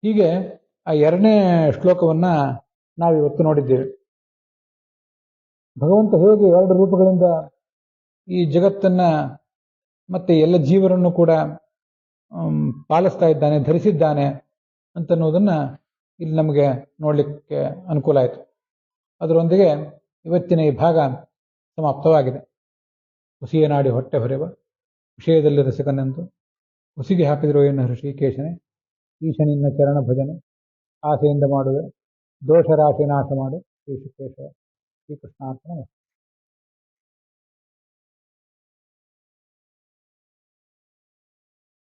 ಹೀಗೆ ಆ 2ನೇ ಶ್ಲೋಕವನ್ನ ನಾವಿವತ್ತು ನೋಡಿದ್ದೇವೆ. ಭಗವಂತ ಹೇಗೆ 2 ರೂಪಗಳಿಂದ ಈ ಜಗತ್ತನ್ನ ಮತ್ತೆ ಎಲ್ಲ ಜೀವರನ್ನು ಕೂಡ ಪಾಲಿಸ್ತಾ ಇದ್ದಾನೆ, ಧರಿಸಿದ್ದಾನೆ ಅಂತನ್ನುವುದನ್ನ ಇಲ್ಲಿ ನಮಗೆ ನೋಡ್ಲಿಕ್ಕೆ ಅನುಕೂಲ ಆಯಿತು. ಅದರೊಂದಿಗೆ ಇವತ್ತಿನ ಈ ಭಾಗ ಸಮಾಪ್ತವಾಗಿದೆ. ಹುಸಿಯ ನಾಡಿ ಹೊಟ್ಟೆ ಹೊರೆವ ವಿಷಯದಲ್ಲಿ ರಸಿಕನೆಂದು ಹುಸಿಗೆ ಹಾಕಿದಿರೋ ಏನು ಹೃಷಿಕೇಶನೇ, ಈಶನಿನ್ನ ಚರಣ ಭಜನೆ ಆಸೆಯಿಂದ ಮಾಡುವೆ, ದೋಷರಾಶಿ ನಾಶ ಮಾಡು ಶ್ರೀ ಶುಕ್ರೇಶ್ವರ. ಶ್ರೀಕೃಷ್ಣಾರ್ಪಣ.